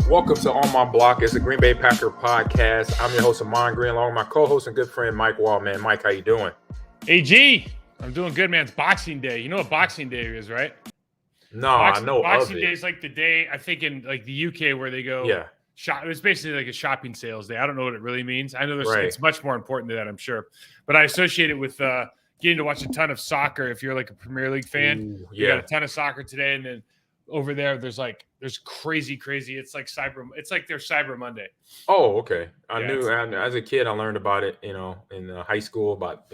Welcome to On My Block. It's a Green Bay Packer podcast. I'm your host, Ahman Green, along with my co-host and good friend, Mike Wahle. Man, Mike, how you doing? AG, I'm doing good, man. It's Boxing Day. You know what Boxing Day is, right? No, I know Boxing of Day it. is like the day, I think, in like the UK where they go Yeah. shop. It's basically like a shopping sales day. I don't know what it really means. I know Right. it's much more important than that, I'm sure. But I associate it with getting to watch a ton of soccer. If you're like a Premier League fan, Ooh, you yeah. got a ton of soccer today, and then over there's crazy. It's like their Cyber Monday. Oh, okay. I Yeah, knew, and as a kid, I learned about it, in high school, about,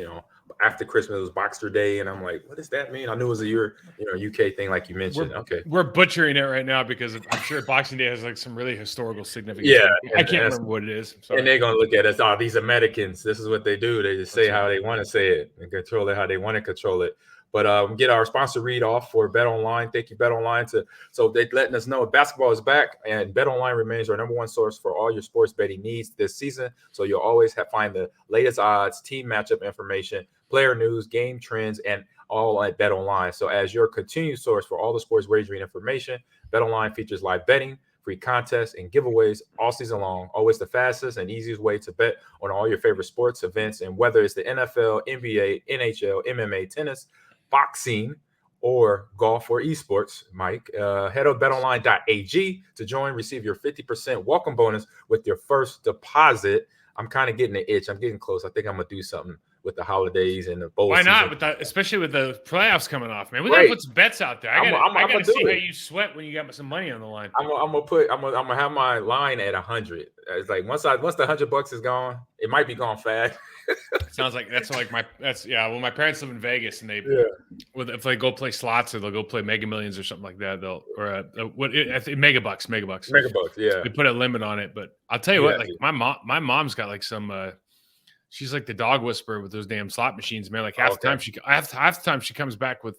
after Christmas, it was Boxer Day, and I'm like, what does that mean? I knew it was a UK thing, like you mentioned. We're butchering it right now because I'm sure Boxing Day has like some really historical significance. Yeah, I can't remember what it is. Sorry. And they're going to look at us, these Americans. This is what they do. They just say how they want to say it and control it how they want to control it. But get our sponsor read off for Bet Online. Thank you, Bet Online. So they're letting us know basketball is back, and Bet Online remains our number one source for all your sports betting needs this season. So you'll always find the latest odds, team matchup information, player news, game trends, and all at Bet Online. So as your continued source for all the sports wagering information, Bet Online features live betting, free contests, and giveaways all season long. Always the fastest and easiest way to bet on all your favorite sports events, and whether it's the NFL, NBA, NHL, MMA, tennis, boxing, or golf or esports, Mike, head to betonline.ag to join. Receive your 50% welcome bonus with your first deposit. I'm kind of getting an itch. I'm getting close. I think I'm gonna do something with the holidays and the bowl Why not? season. Especially with the playoffs coming off, man. We gotta put some bets out there. I gotta see how you sweat when you got some money on the line. I'm gonna have my line at 100. It's like once the $100 is gone, it might be gone fast. Sounds like well, my parents live in Vegas, and if they go play slots or they'll go play Mega Millions or something like that, I think Megabucks. Yeah. They put a limit on it, but I'll tell you what, like my mom's got like some. She's like the dog whisperer with those damn slot machines, man. Like half the time she comes back with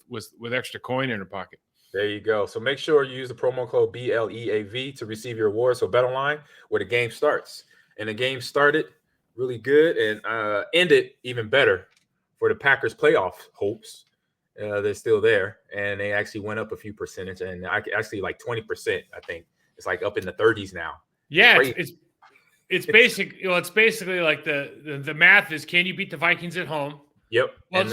extra coin in her pocket. There you go. So make sure you use the promo code BLEAV to receive your reward. So bet online where the game starts. And the game started really good and ended even better for the Packers playoff hopes. They're still there, and they actually went up a few percentage, and actually like 20%. I think it's like up in the 30s now. Yeah, it's basically like the math is, can you beat the Vikings at home? Yep. Well,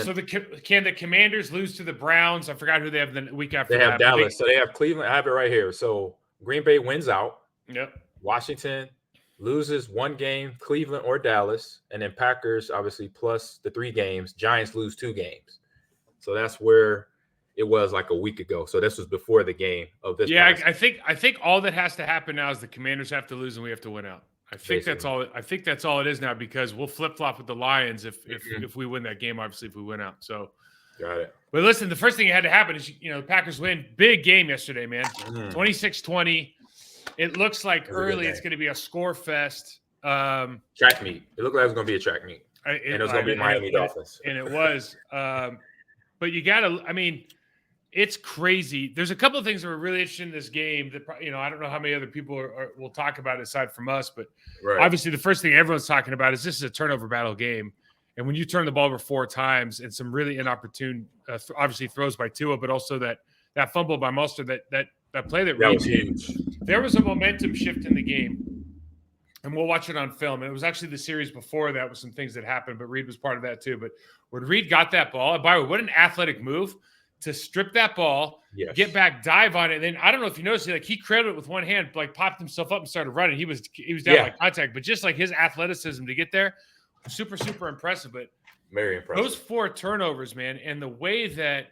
can the Commanders lose to the Browns? I forgot who they have the week after. They have Dallas, so they have Cleveland. I have it right here. So Green Bay wins out. Yep. Washington loses one game, Cleveland or Dallas, and then Packers obviously plus the 3 games. Giants lose 2 games. So that's where it was like a week ago. So this was before the game of this. Yeah, I think all that has to happen now is the Commanders have to lose and we have to win out. I think that's all it is now, because we'll flip-flop with the Lions if we win that game, obviously, if we win out. So got it. But listen, the first thing that had to happen is the Packers win. Big game yesterday, man. 26-20. It looks like early it's going to be a score fest. Track meet. It looked like it was going to be a track meet. And it was going to be Miami Dolphins. And it was. But you got to – it's crazy. There's a couple of things that were really interesting in this game that, I don't know how many other people will talk about it aside from us, but obviously the first thing everyone's talking about is this is a turnover battle game. And when you turn the ball over 4 times and some really inopportune, obviously throws by Tua, but also that fumble by Mostert, that play that was huge. There was a momentum shift in the game. And we'll watch it on film. And it was actually the series before that with some things that happened, but Reed was part of that too. But when Reed got that ball, and by the way, what an athletic move to strip that ball, get back, dive on it. And then I don't know if you noticed, he cradled it with one hand, like popped himself up and started running. He was down by contact, but just like his athleticism to get there, super, super impressive. But very impressive. Those 4 turnovers, man, and the way that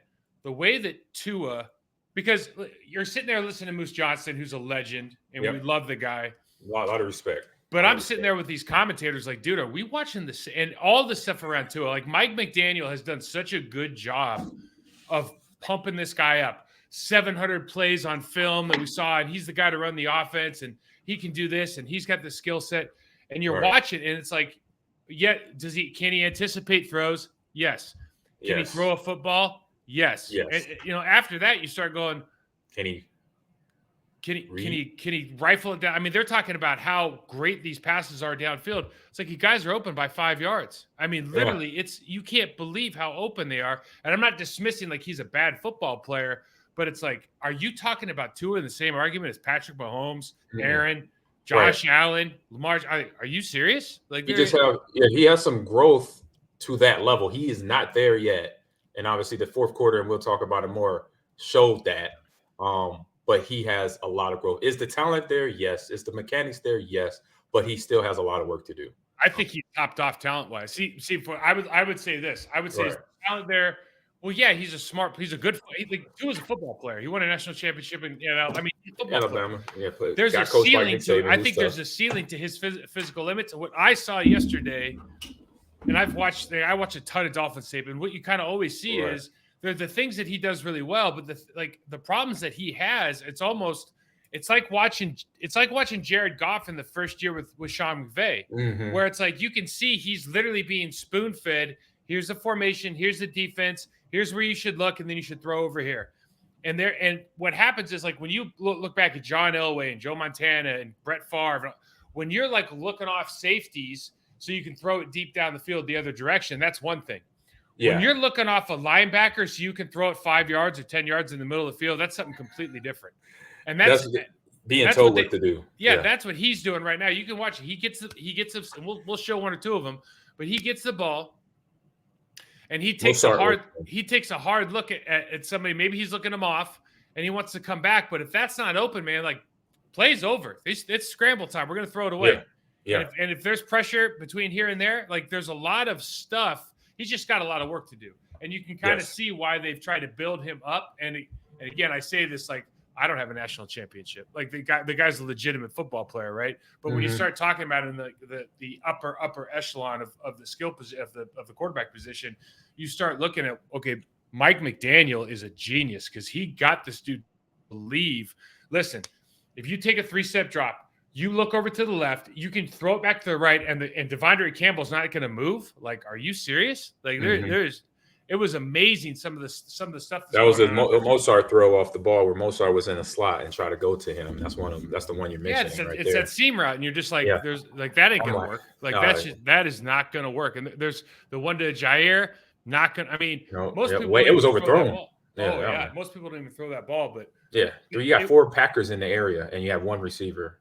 Tua, because you're sitting there listening to Moose Johnston, who's a legend, and we love the guy. A lot of respect. But I'm sitting there with these commentators like, dude, are we watching this? And all the stuff around Tua, like Mike McDaniel has done such a good job of pumping this guy up. 700 plays on film that we saw, and he's the guy to run the offense, and he can do this, and he's got the skill set. And you're watching, and it's like, can he anticipate throws? Yes. Can he throw a football? Yes. And, after that, you start going, Can he rifle it down? I mean, they're talking about how great these passes are downfield. It's like you guys are open by 5 yards. I mean, literally, you can't believe how open they are. And I'm not dismissing like he's a bad football player, But it's like, are you talking about Tua in the same argument as Patrick Mahomes, Mhm. Aaron, Josh Allen, Lamar? Are you serious? Like, he has some growth to that level. He is not there yet, and obviously the fourth quarter, and we'll talk about it more, showed that. But he has a lot of growth. Is the talent there? Yes. Is the mechanics there? Yes. But he still has a lot of work to do. I think he's topped off talent wise. I would say this. I would say his talent there. Well, yeah, he's a good. He was a football player. He won a national championship, and I mean, he's a football Alabama. player. Yeah, There's a ceiling to. I think there's a ceiling to his physical limits. What I saw yesterday, and I watch a ton of Dolphins tape, and what you kind of always see is they're the things that he does really well, but the problems that he has, it's like watching Jared Goff in the first year with Sean McVay, where it's like you can see he's literally being spoon fed. Here's the formation, here's the defense, here's where you should look, and then you should throw over here. And what happens is, like, when you look back at John Elway and Joe Montana and Brett Favre, when you're like looking off safeties so you can throw it deep down the field the other direction, that's one thing. Yeah. When you're looking off a linebacker so you can throw it 5 yards or 10 yards in the middle of the field, that's something completely different. And that's being told what to do. Yeah, that's what he's doing right now. You can watch it. He gets and we'll show one or two of them, but he gets the ball and he takes a hard look at somebody. Maybe he's looking him off and he wants to come back. But if that's not open, man, like, play's over. It's scramble time. We're going to throw it away. Yeah. And if there's pressure between here and there, like, there's a lot of stuff. He's just got a lot of work to do. And you can kind of see why they've tried to build him up. And again, I say this, like, I don't have a national championship. Like, the guy's a legitimate football player, right? But when you start talking about in the upper echelon of the skill position of the quarterback position, you start looking at, okay, Mike McDaniel is a genius because he got this dude to believe. Listen, if you take a 3-step drop, you look over to the left, you can throw it back to the right, and Devondre Campbell's not going to move. Like, are you serious? Like, it was amazing. Some of the stuff that was a Mozart throw off the ball where Mozart was in a slot and try to go to him. That's the one you're mentioning. It's that seam route, and you're just like, there's like, that ain't gonna work. Like, that is not gonna work. And there's the one to Jair, not gonna. I mean, most people. It was overthrown. Most people don't even throw that ball, but you got 4 Packers in the area, and you have 1 receiver.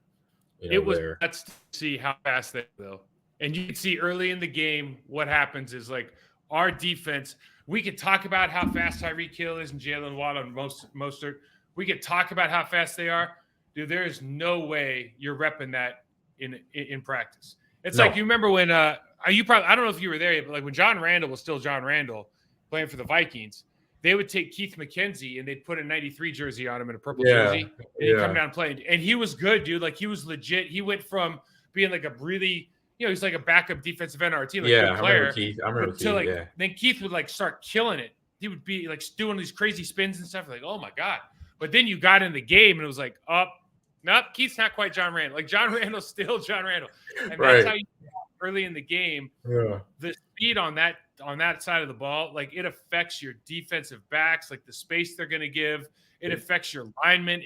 Let's see how fast they go. And you can see early in the game what happens is, like, our defense. We could talk about how fast Tyreek Hill is and Jalen Waddle and Mostert. We could talk about how fast they are. Dude, there is no way you're repping that in practice. It's like, you remember when I don't know if you were there yet, but like when John Randall was still John Randall playing for the Vikings, they would take Keith McKenzie and they'd put a 93 jersey on him and a purple jersey, and he'd come down and play. And he was good, dude. Like, he was legit. He went from being like a really, he's like a backup defensive end on our team, like, good player. I remember Keith. Then Keith would, like, start killing it. He would be like doing these crazy spins and stuff. Like, oh my God. But then you got in the game and it was like, nope, Keith's not quite John Randall. Like, John Randall's still John Randall. And that's how you early in the game. Yeah. The speed on that side of the ball, like, it affects your defensive backs, like the space they're going to give. It affects your linemen.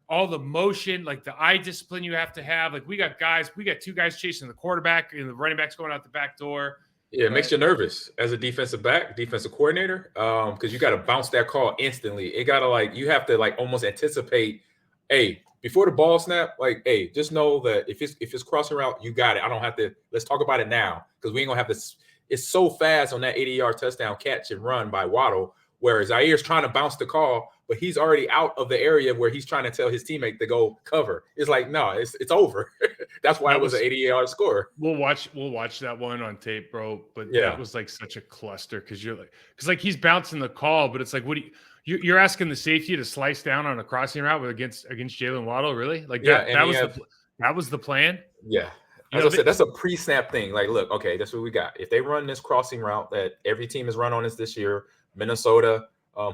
All the motion, like the eye discipline you have to have. Like, we got 2 guys chasing the quarterback and the running backs going out the back door. Yeah, it makes you nervous as a defensive coordinator, because you got to bounce that call instantly. It got to, like, you have to, like, almost anticipate, hey, before the ball snap, like, hey, just know that if it's crossing route, you got it. I don't have to. Let's talk about it now, because we ain't gonna have this. It's so fast on that 80-yard touchdown catch and run by Waddle, whereas Zaire's trying to bounce the call, but he's already out of the area where he's trying to tell his teammate to go cover. It's like, no, it's over. That's why it was an 80-yard score. We'll watch that one on tape, bro. But that was like such a cluster, because he's bouncing the call, but it's like, you're asking the safety to slice down on a crossing route against Jalen Waddle, really? Like, that was the plan. Yeah. As I said, that's a pre-snap thing. Like, look, okay, that's what we got. If they run this crossing route that every team has run on this year, Minnesota,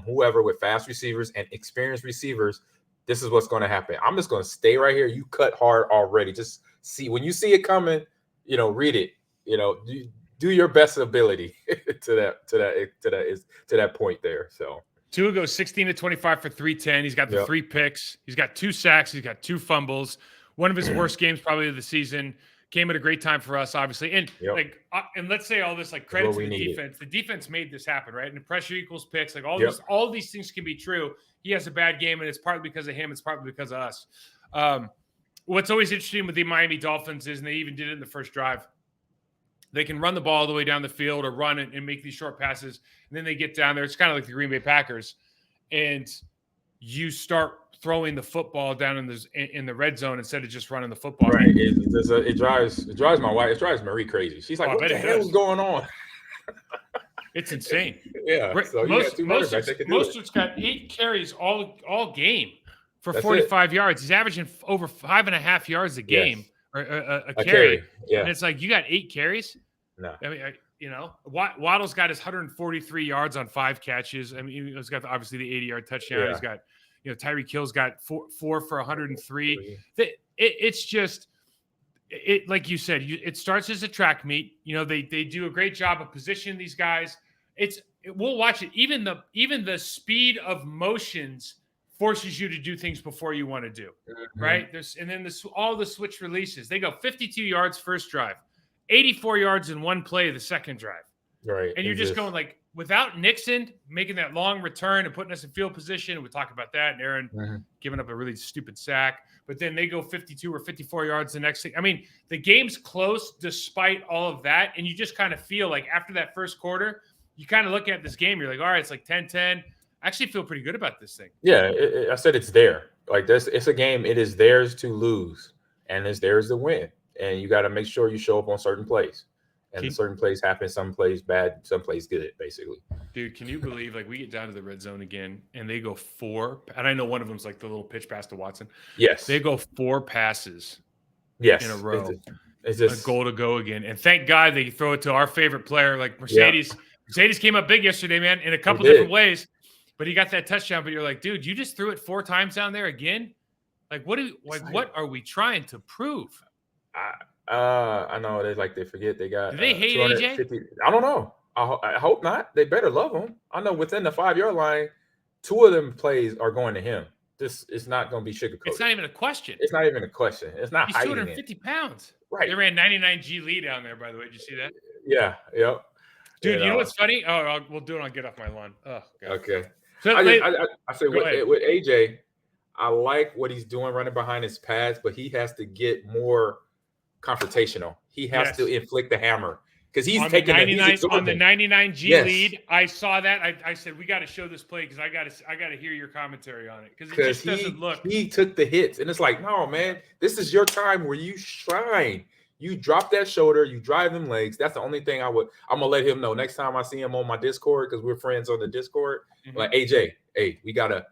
whoever, with fast receivers and experienced receivers, this is what's going to happen. I'm just going to stay right here. You cut hard already. Just see, when you see it coming, read it. Do your best ability to that point there. So Tua goes 16-25 for 310. He's got the 3 picks. He's got 2 sacks. He's got 2 fumbles. One of his worst games probably of the season. came at a great time for us, obviously. And and let's say all this, like, credit to the defense. The defense made this happen, right? And the pressure equals picks. Like, all these things can be true. He has a bad game, and it's partly because of him. It's partly because of us. What's always interesting with the Miami Dolphins is, and they even did it in the first drive, they can run the ball all the way down the field or run it and make these short passes. And then they get down there. It's kind of like the Green Bay Packers. And you start throwing the football down in the red zone instead of just running the football. Right. It drives my wife. It drives Marie crazy. She's like, what the hell is going on? It's insane. Yeah. So Mostert's got 8 carries all game for 45 yards. He's averaging over 5.5 yards a game or a carry. Yeah. And it's like, you got 8 carries? No. I mean, Waddle's got his 143 yards on 5 catches. I mean, he's got obviously the 80-yard touchdown. Yeah. He's got, Tyreek Hill's got 4 for 103. It's just, like you said, it starts as a track meet. They do a great job of positioning these guys. We'll watch it. Even the speed of motions forces you to do things before you want to do, right? And then all the switch releases. They go 52 yards first drive, 84 yards in one play the second drive. Right. And you're just going, like, without Nixon making that long return and putting us in field position, we'll talk about that, and Aaron giving up a really stupid sack. But then they go 52 or 54 yards the next thing. I mean, the game's close despite all of that, and you just kind of feel like after that first quarter, you kind of look at this game, you're like, all right, it's like 10-10. I actually feel pretty good about this thing. Yeah, I said it's there. Like, it's a game. It is theirs to lose, and it's theirs to win. And you got to make sure you show up on certain plays. And certain plays happen, some plays bad, some plays good, basically. Dude, can you believe, like, we get down to the red zone again, and they go 4, and I know one of them's like the little pitch pass to Watson. Yes. They go 4 passes in a row. It's just a goal to go again. And thank God they throw it to our favorite player, like Mercedes. Yeah. Mercedes came up big yesterday, man, in a couple different ways. But he got that touchdown. But you're like, dude, you just threw it 4 times down there again? Like, what are we trying to prove? I know they forget they got. Do they hate AJ? I don't know. I hope not. They better love him. I know within the 5-yard line, 2 of them plays are going to him. This is not going to be sugarcoated. It's not even a question. It's not even a question. It's not. He's 250 pounds. Right. They ran 99 G lead down there. By the way, did you see that? Yeah. Yep. Dude, you know what's funny? Oh, we'll do it on Get Off My Lawn. Oh, God. Okay. So I say with AJ, I like what he's doing running behind his pads, but he has to get more confrontational. He has to inflict the hammer because he's taking on the 99 G lead. I saw that. I said we got to show this play because I got to hear your commentary on it because it just doesn't look. He took the hits, and it's like, no, man, this is your time where you shine. You drop that shoulder, you drive them legs. That's the only thing I'm gonna let him know next time I see him on my Discord because we're friends on the Discord. Like, AJ, hey, you gotta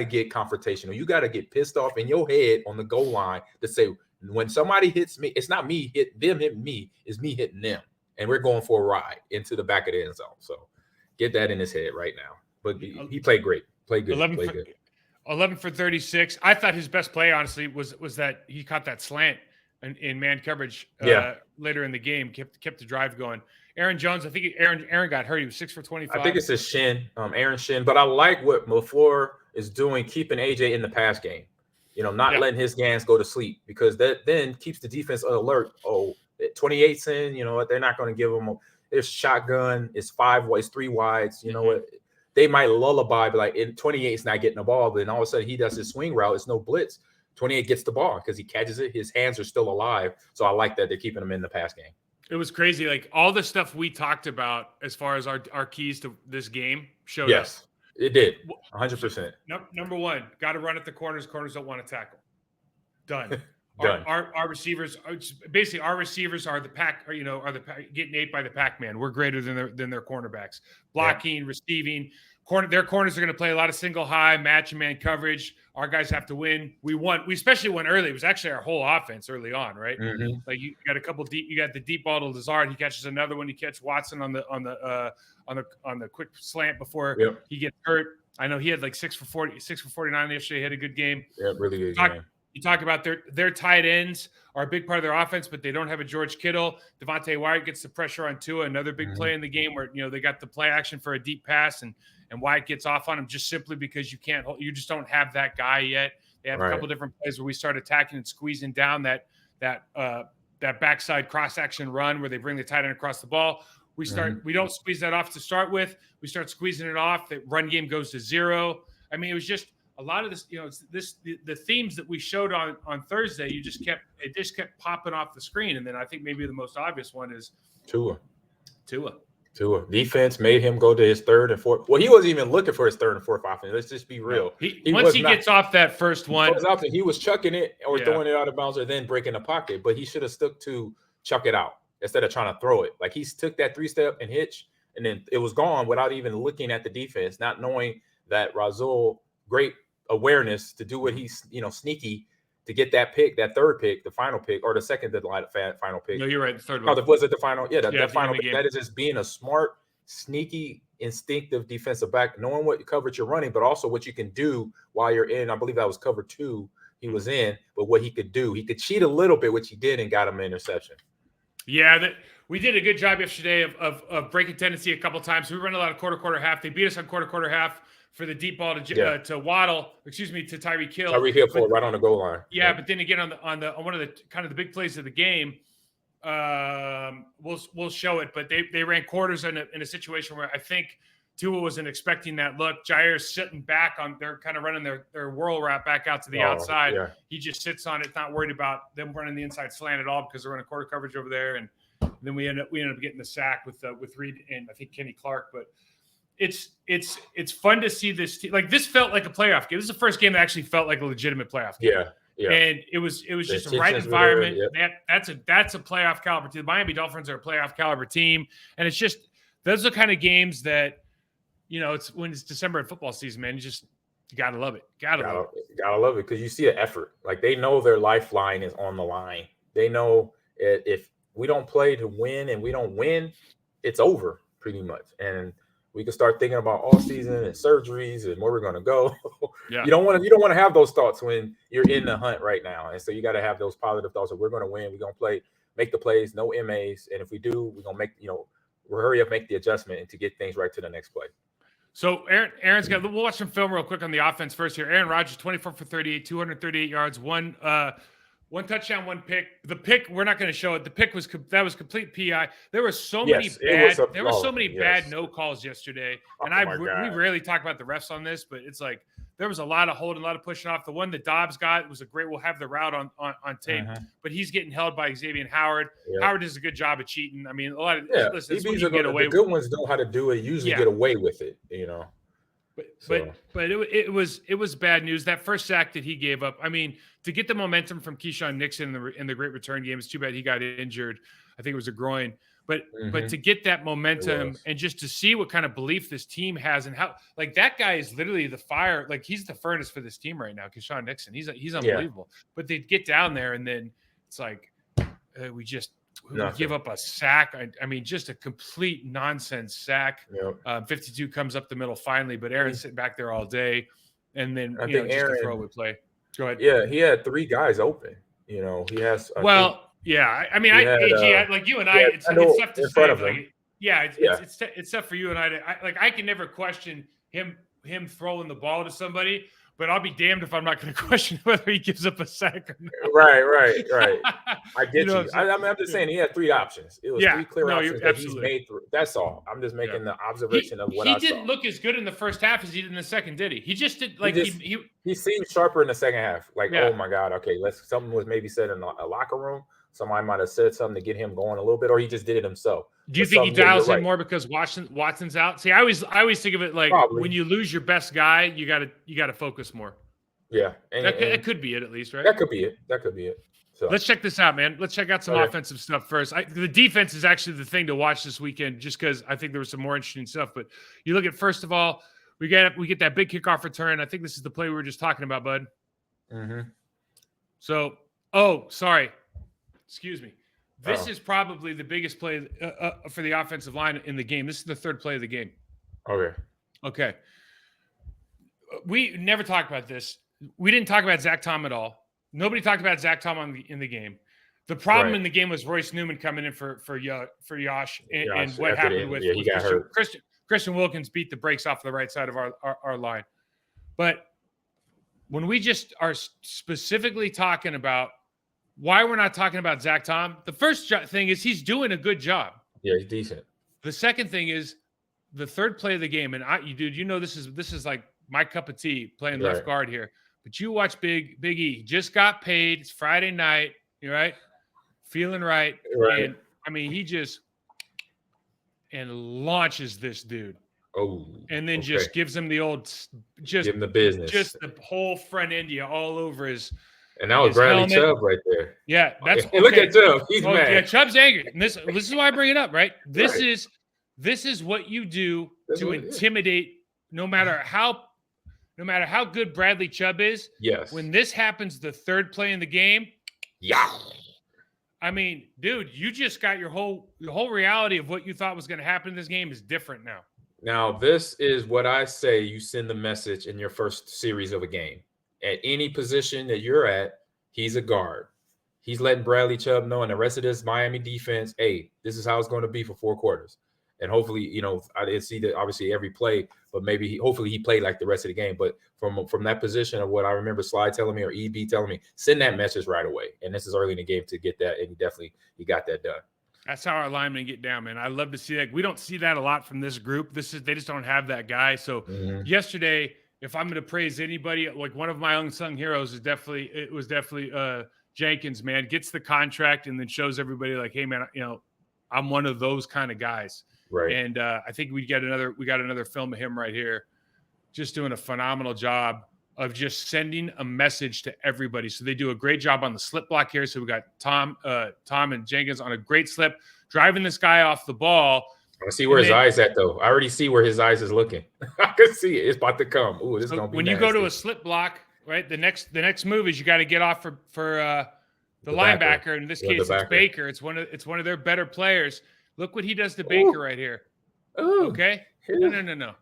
get confrontational. You gotta get pissed off in your head on the goal line to say, when somebody hits me, it's not me hitting me, it's me hitting them. And we're going for a ride into the back of the end zone. So get that in his head right now. But he played great. Played good. 11 for 36. I thought his best play, honestly, was that he caught that slant in man coverage later in the game, kept the drive going. Aaron Jones, I think Aaron got hurt. He was 6 for 25. I think it's his shin, Aaron's shin. But I like what LaFleur is doing, keeping AJ in the pass game. Not letting his hands go to sleep because that then keeps the defense alert. 28's in, they're not going to give them there's shotgun. It's 3 wides. You know what? They might lullaby, but like in 28's not getting the ball. But then all of a sudden he does his swing route. It's no blitz. 28 gets the ball because he catches it. His hands are still alive. So I like that they're keeping him in the pass game. It was crazy. Like all the stuff we talked about as far as our keys to this game showed up. It did. 100%. Number 1, got to run at the corners. Corners don't want to tackle. Done. Done. Our receivers, basically, our receivers are the pack. Getting ate by the Pac-Man. We're greater than their cornerbacks. Blocking, receiving. Their corners are going to play a lot of single high, match and man coverage. Our guys have to win. We won. We especially won early. It was actually our whole offense early on, right? Like you got a couple deep. You got the deep ball to Lazard. He catches another one. You catch Watson on the quick slant before he gets hurt. I know he had like 6 for 49 yesterday. He had a good game. Yeah, really good game. You talk about their tight ends are a big part of their offense, but they don't have a George Kittle. Devontae Wyatt gets the pressure on Tua. Another big play in the game where they got the play action for a deep pass and Wyatt gets off on him just simply because you just don't have that guy yet. They have a couple different plays where we start attacking and squeezing down that that backside cross action run where they bring the tight end across the ball. We don't squeeze that off to start with. We start squeezing it off. The run game goes to 0. I mean, it was just a lot of this, the themes that we showed on Thursday, it just kept popping off the screen. And then I think maybe the most obvious one is Tua. Defense made him go to his 3rd and 4th. Well, he wasn't even looking for his 3rd and 4th offense. Let's just be real. Once he gets off that first one, he was chucking it or throwing it out of bounds or then breaking the pocket. But he should have stuck to chuck it out instead of trying to throw it. Like he took that 3-step and hitch, and then it was gone without even looking at the defense, not knowing that Rasul, great awareness to do what he's, sneaky to get that pick, that 3rd pick, the final pick, or the second to the final pick. No, you're right. The 3rd one. Was it the final? Yeah, that final pick. That is just being a smart, sneaky, instinctive defensive back, knowing what coverage you're running, but also what you can do while you're in. I believe that was cover 2 he was in, but what he could do. He could cheat a little bit, which he did, and got him an interception. Yeah, we did a good job yesterday of breaking tendency a couple times. We run a lot of quarter half. They beat us on quarter half for the deep ball to Waddle, to Tyreek Hill. Tyreek Hill right on the goal line. Yeah, but then again on one of the kind of the big plays of the game, we'll show it. But they ran quarters in a situation where I think Tua wasn't expecting that look. Jair's sitting back they're kind of running their whirl wrap back out to the outside. Yeah. He just sits on it, not worried about them running the inside slant at all because they're running quarter coverage over there. And then we end up getting the sack with Reed and I think Kenny Clark. But it's fun to see this team. Like this felt like a playoff game. This is the first game that actually felt like a legitimate playoff game. Yeah. And it was just the right environment. That's a playoff caliber team. The Miami Dolphins are a playoff caliber team. And it's just those are the kind of games that it's when it's December in football season, man. You gotta love it. Gotta love it because you see the effort. Like they know their lifeline is on the line. They know if we don't play to win and we don't win, it's over pretty much. And we can start thinking about all season and surgeries and where we're going to go. Yeah. You don't want to have those thoughts when you're in the hunt right now. And so you got to have those positive thoughts that we're going to win. We're going to play, make the plays, no MAs. And if we do, we're going to make, we'll hurry up, make the adjustment and to get things right to the next play. So Aaron's got. We'll watch some film real quick on the offense first here. Aaron Rodgers, 24 for 38, 238 yards, one touchdown, one pick. The pick we're not going to show it. The pick was complete PI. There were so many bad no calls yesterday, and we rarely talk about the refs on this, but it's like there was a lot of holding, a lot of pushing off. The one that Dobbs got was a great. We'll have the route on tape, but he's getting held by Xavier Howard. Yep. Howard does a good job of cheating. I mean, a lot of listen, the good ones know how to do it. Usually get away with it, But it was bad news. That first sack that he gave up. I mean, to get the momentum from Keyshawn Nixon in the great return game, it's too bad he got injured. I think it was a groin. But to get that momentum and just to see what kind of belief this team has and how, like, that guy is literally the fire. Like, he's the furnace for this team right now, Keyshawn Nixon. He's unbelievable. But they get down there and then it's like we give up a sack. I mean, just a complete nonsense sack. Yep. 52 comes up the middle finally, but Aaron's sitting back there all day. And then, just a throwaway play. Go ahead. Yeah, he had 3 guys open. He has. Yeah. I mean, AG, like you and I, it's tough to say. Like, it's tough for you and I can never question him throwing the ball to somebody. But I'll be damned if I'm not going to question whether he gives up a sack or not. Right. I get you. I'm just saying he had 3 options. It was 3 clear options that he's made through. That's all. I'm just making the observation of what I saw. He didn't look as good in the first half as he did in the second, did he? He just did he seemed sharper in the second half. Like, oh my God, okay, something was maybe said in a locker room. Somebody might have said something to get him going a little bit, or he just did it himself. Do you think he dials in more because Watson's out? See, I always think of it like when you lose your best guy, you gotta focus more. Yeah, that could be it at least, right? That could be it. So let's check this out, man. Let's check out some offensive stuff first. The defense is actually the thing to watch this weekend, just because I think there was some more interesting stuff. But you look at, first of all, we get that big kickoff return. I think this is the play we were just talking about, bud. Mm-hmm. So, sorry. Excuse me. This is probably the biggest play for the offensive line in the game. This is the 3rd play of the game. Okay. We never talked about this. We didn't talk about Zach Tom at all. Nobody talked about Zach Tom in the game. The problem in the game was Royce Newman coming in for Yosh and what happened with he got hurt. Christian Wilkins beat the brakes off the right side of our line. But when we just are specifically talking about why we're not talking about Zach Tom. The first thing is he's doing a good job. Yeah, he's decent. The second thing is the third play of the game, and dude, you know this is like my cup of tea playing left guard here. But you watch Big E. He just got paid. It's Friday night. You're right, feeling right. And I mean, he just launches this dude. Oh, and then just gives him the old, just give him the business, just the whole front India all over his. And that was Bradley Chubb right there. Yeah, that's okay. Look at Chubb. He's mad. Yeah, Chubb's angry. And this is why I bring it up, right? This is what you do to intimidate. No matter how good Bradley Chubb is. Yes. When this happens, the third play in the game. Yeah. I mean, dude, you just got your whole reality of what you thought was going to happen in this game is different now. Now, this is what I say. You send the message in your first series of a game. At any position that you're at, he's a guard. He's letting Bradley Chubb know and the rest of this Miami defense, hey, this is how it's going to be for 4 quarters. And hopefully, I didn't see that obviously every play, but maybe hopefully he played like the rest of the game. But from that position of what I remember Sly telling me or EB telling me, send that message right away. And this is early in the game to get that. And he got that done. That's how our linemen get down, man. I love to see that. We don't see that a lot from this group. They just don't have that guy. So yesterday, if I'm going to praise anybody, like one of my unsung heroes was definitely Jenkins, man. Gets the contract and then shows everybody like, hey, man, I'm one of those kind of guys. Right. And I think we got another film of him right here, just doing a phenomenal job of just sending a message to everybody. So they do a great job on the slip block here. So we got Tom and Jenkins on a great slip, driving this guy off the ball. I see where his eyes at though. I already see where his eyes is looking. I can see it. It's about to come. Ooh, this is gonna be. When nasty. you go to a slip block, right? The next move is you got to get off for the linebacker. In this case, it's Baker. It's one of their better players. Look what he does to Baker right here. Ooh. Okay. No.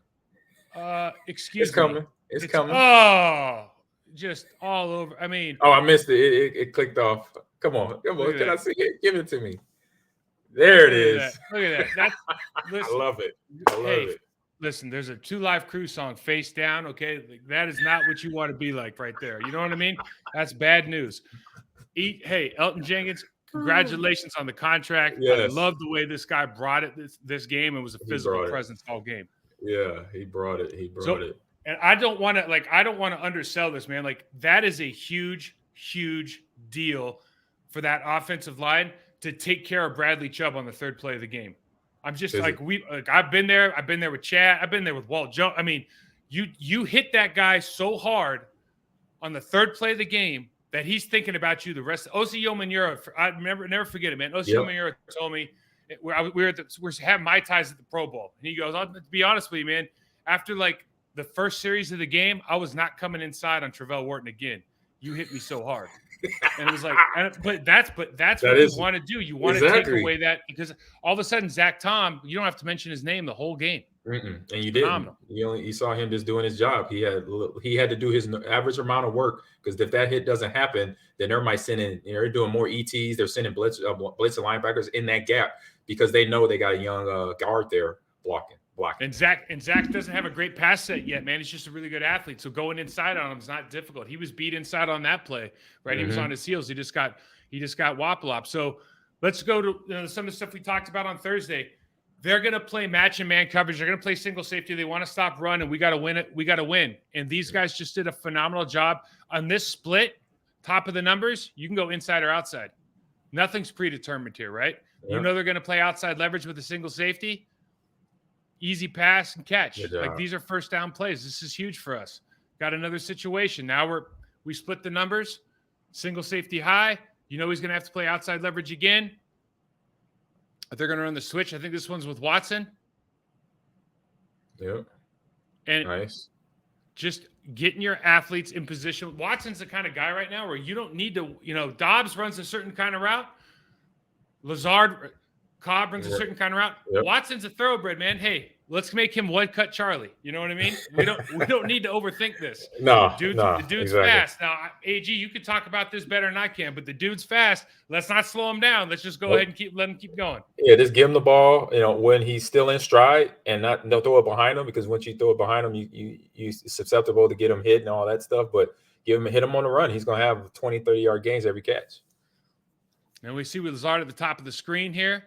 Excuse me. Coming. It's coming. Oh, just all over. I mean. Oh, I missed it. It clicked off. Come on. Can I see it? Give it to me. There it is. Look at that. I love it. It. Listen, there's a 2 Live Crew song, Face Down. Okay. That is not what you want to be like right there. You know what I mean? That's bad news. Hey, Elton Jenkins. Congratulations on the contract. Yes. I love the way this guy brought it this game and was a physical presence all game. Yeah, he brought it. It. And I don't want to undersell this, man. Like that is a huge, huge deal for that offensive line to take care of Bradley Chubb on the third play of the game. I'm just I've been there. I've been there with Chad. I've been there with Walt Jones. I mean, you hit that guy so hard on the third play of the game that he's thinking about you the rest. Osi Yomanura, I never forget it, man. Osi Yomanura told me we're having Mai Tais at the Pro Bowl, and he goes, "I'll be honest with you, man. After like the first series of the game, I was not coming inside on Travell Wharton again. You hit me so hard." And it was like, but that's what you want to do. You want to take away that because all of a sudden Zach Tom, you don't have to mention his name the whole game. And you didn't. You saw him just doing his job. He had to do his average amount of work because if that hit doesn't happen, then they're sending. They're doing more ETs. They're sending blitz linebackers in that gap because they know they got a young guard there blocking. And Zach doesn't have a great pass set yet, man. He's just a really good athlete. So going inside on him is not difficult. He was beat inside on that play, right? He was on his heels. He just got whoppled. So let's go to some of the stuff we talked about on Thursday. They're going to play match and man coverage. They're going to play single safety. They want to stop run, and we got to win it. We got to win. And these guys just did a phenomenal job on this split. Top of the numbers, you can go inside or outside. Nothing's predetermined here, right? Yeah. You know they're going to play outside leverage with a single safety. Easy pass and catch. Like these are first down plays. This is huge for us. Got another situation. Now we split the numbers. Single safety high. You know he's going to have to play outside leverage again. They're going to run the switch. I think this one's with Watson. Yep. And nice. Just getting your athletes in position. Watson's the kind of guy right now where you don't need to, Dobbs runs a certain kind of route. Cobb brings a certain kind of route. Yep. Watson's a thoroughbred, man. Hey, let's make him one cut Charlie. You know what I mean? We don't need to overthink this. The dude's fast. Now, AG, you can talk about this better than I can, but the dude's fast. Let's not slow him down. Let's just go ahead and let him keep going. Yeah, just give him the ball, when he's still in stride and don't throw it behind him because once you throw it behind him, you susceptible to get him hit and all that stuff. But hit him on the run. He's going to have 20, 30-yard gains every catch. And we see with Lazard at the top of the screen here.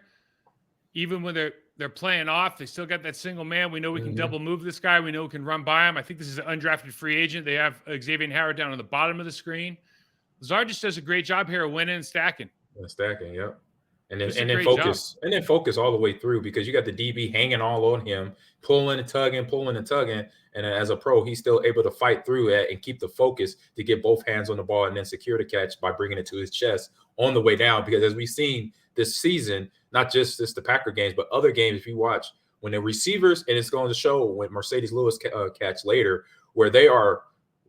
Even when they're playing off, they still got that single man. We know we can double move this guy. We know we can run by him. I think this is an undrafted free agent. They have Xavier Howard down on the bottom of the screen. Lazard just does a great job here of winning and stacking. Stacking, yep. And then focus all the way through, because you got the DB hanging all on him, pulling and tugging. And as a pro, he's still able to fight through that and keep the focus to get both hands on the ball and then secure the catch by bringing it to his chest on the way down. Because as we've seen this season, not just the Packer games, but other games, if you watch, when the receivers, and it's going to show when Mercedes Lewis catch later, where they are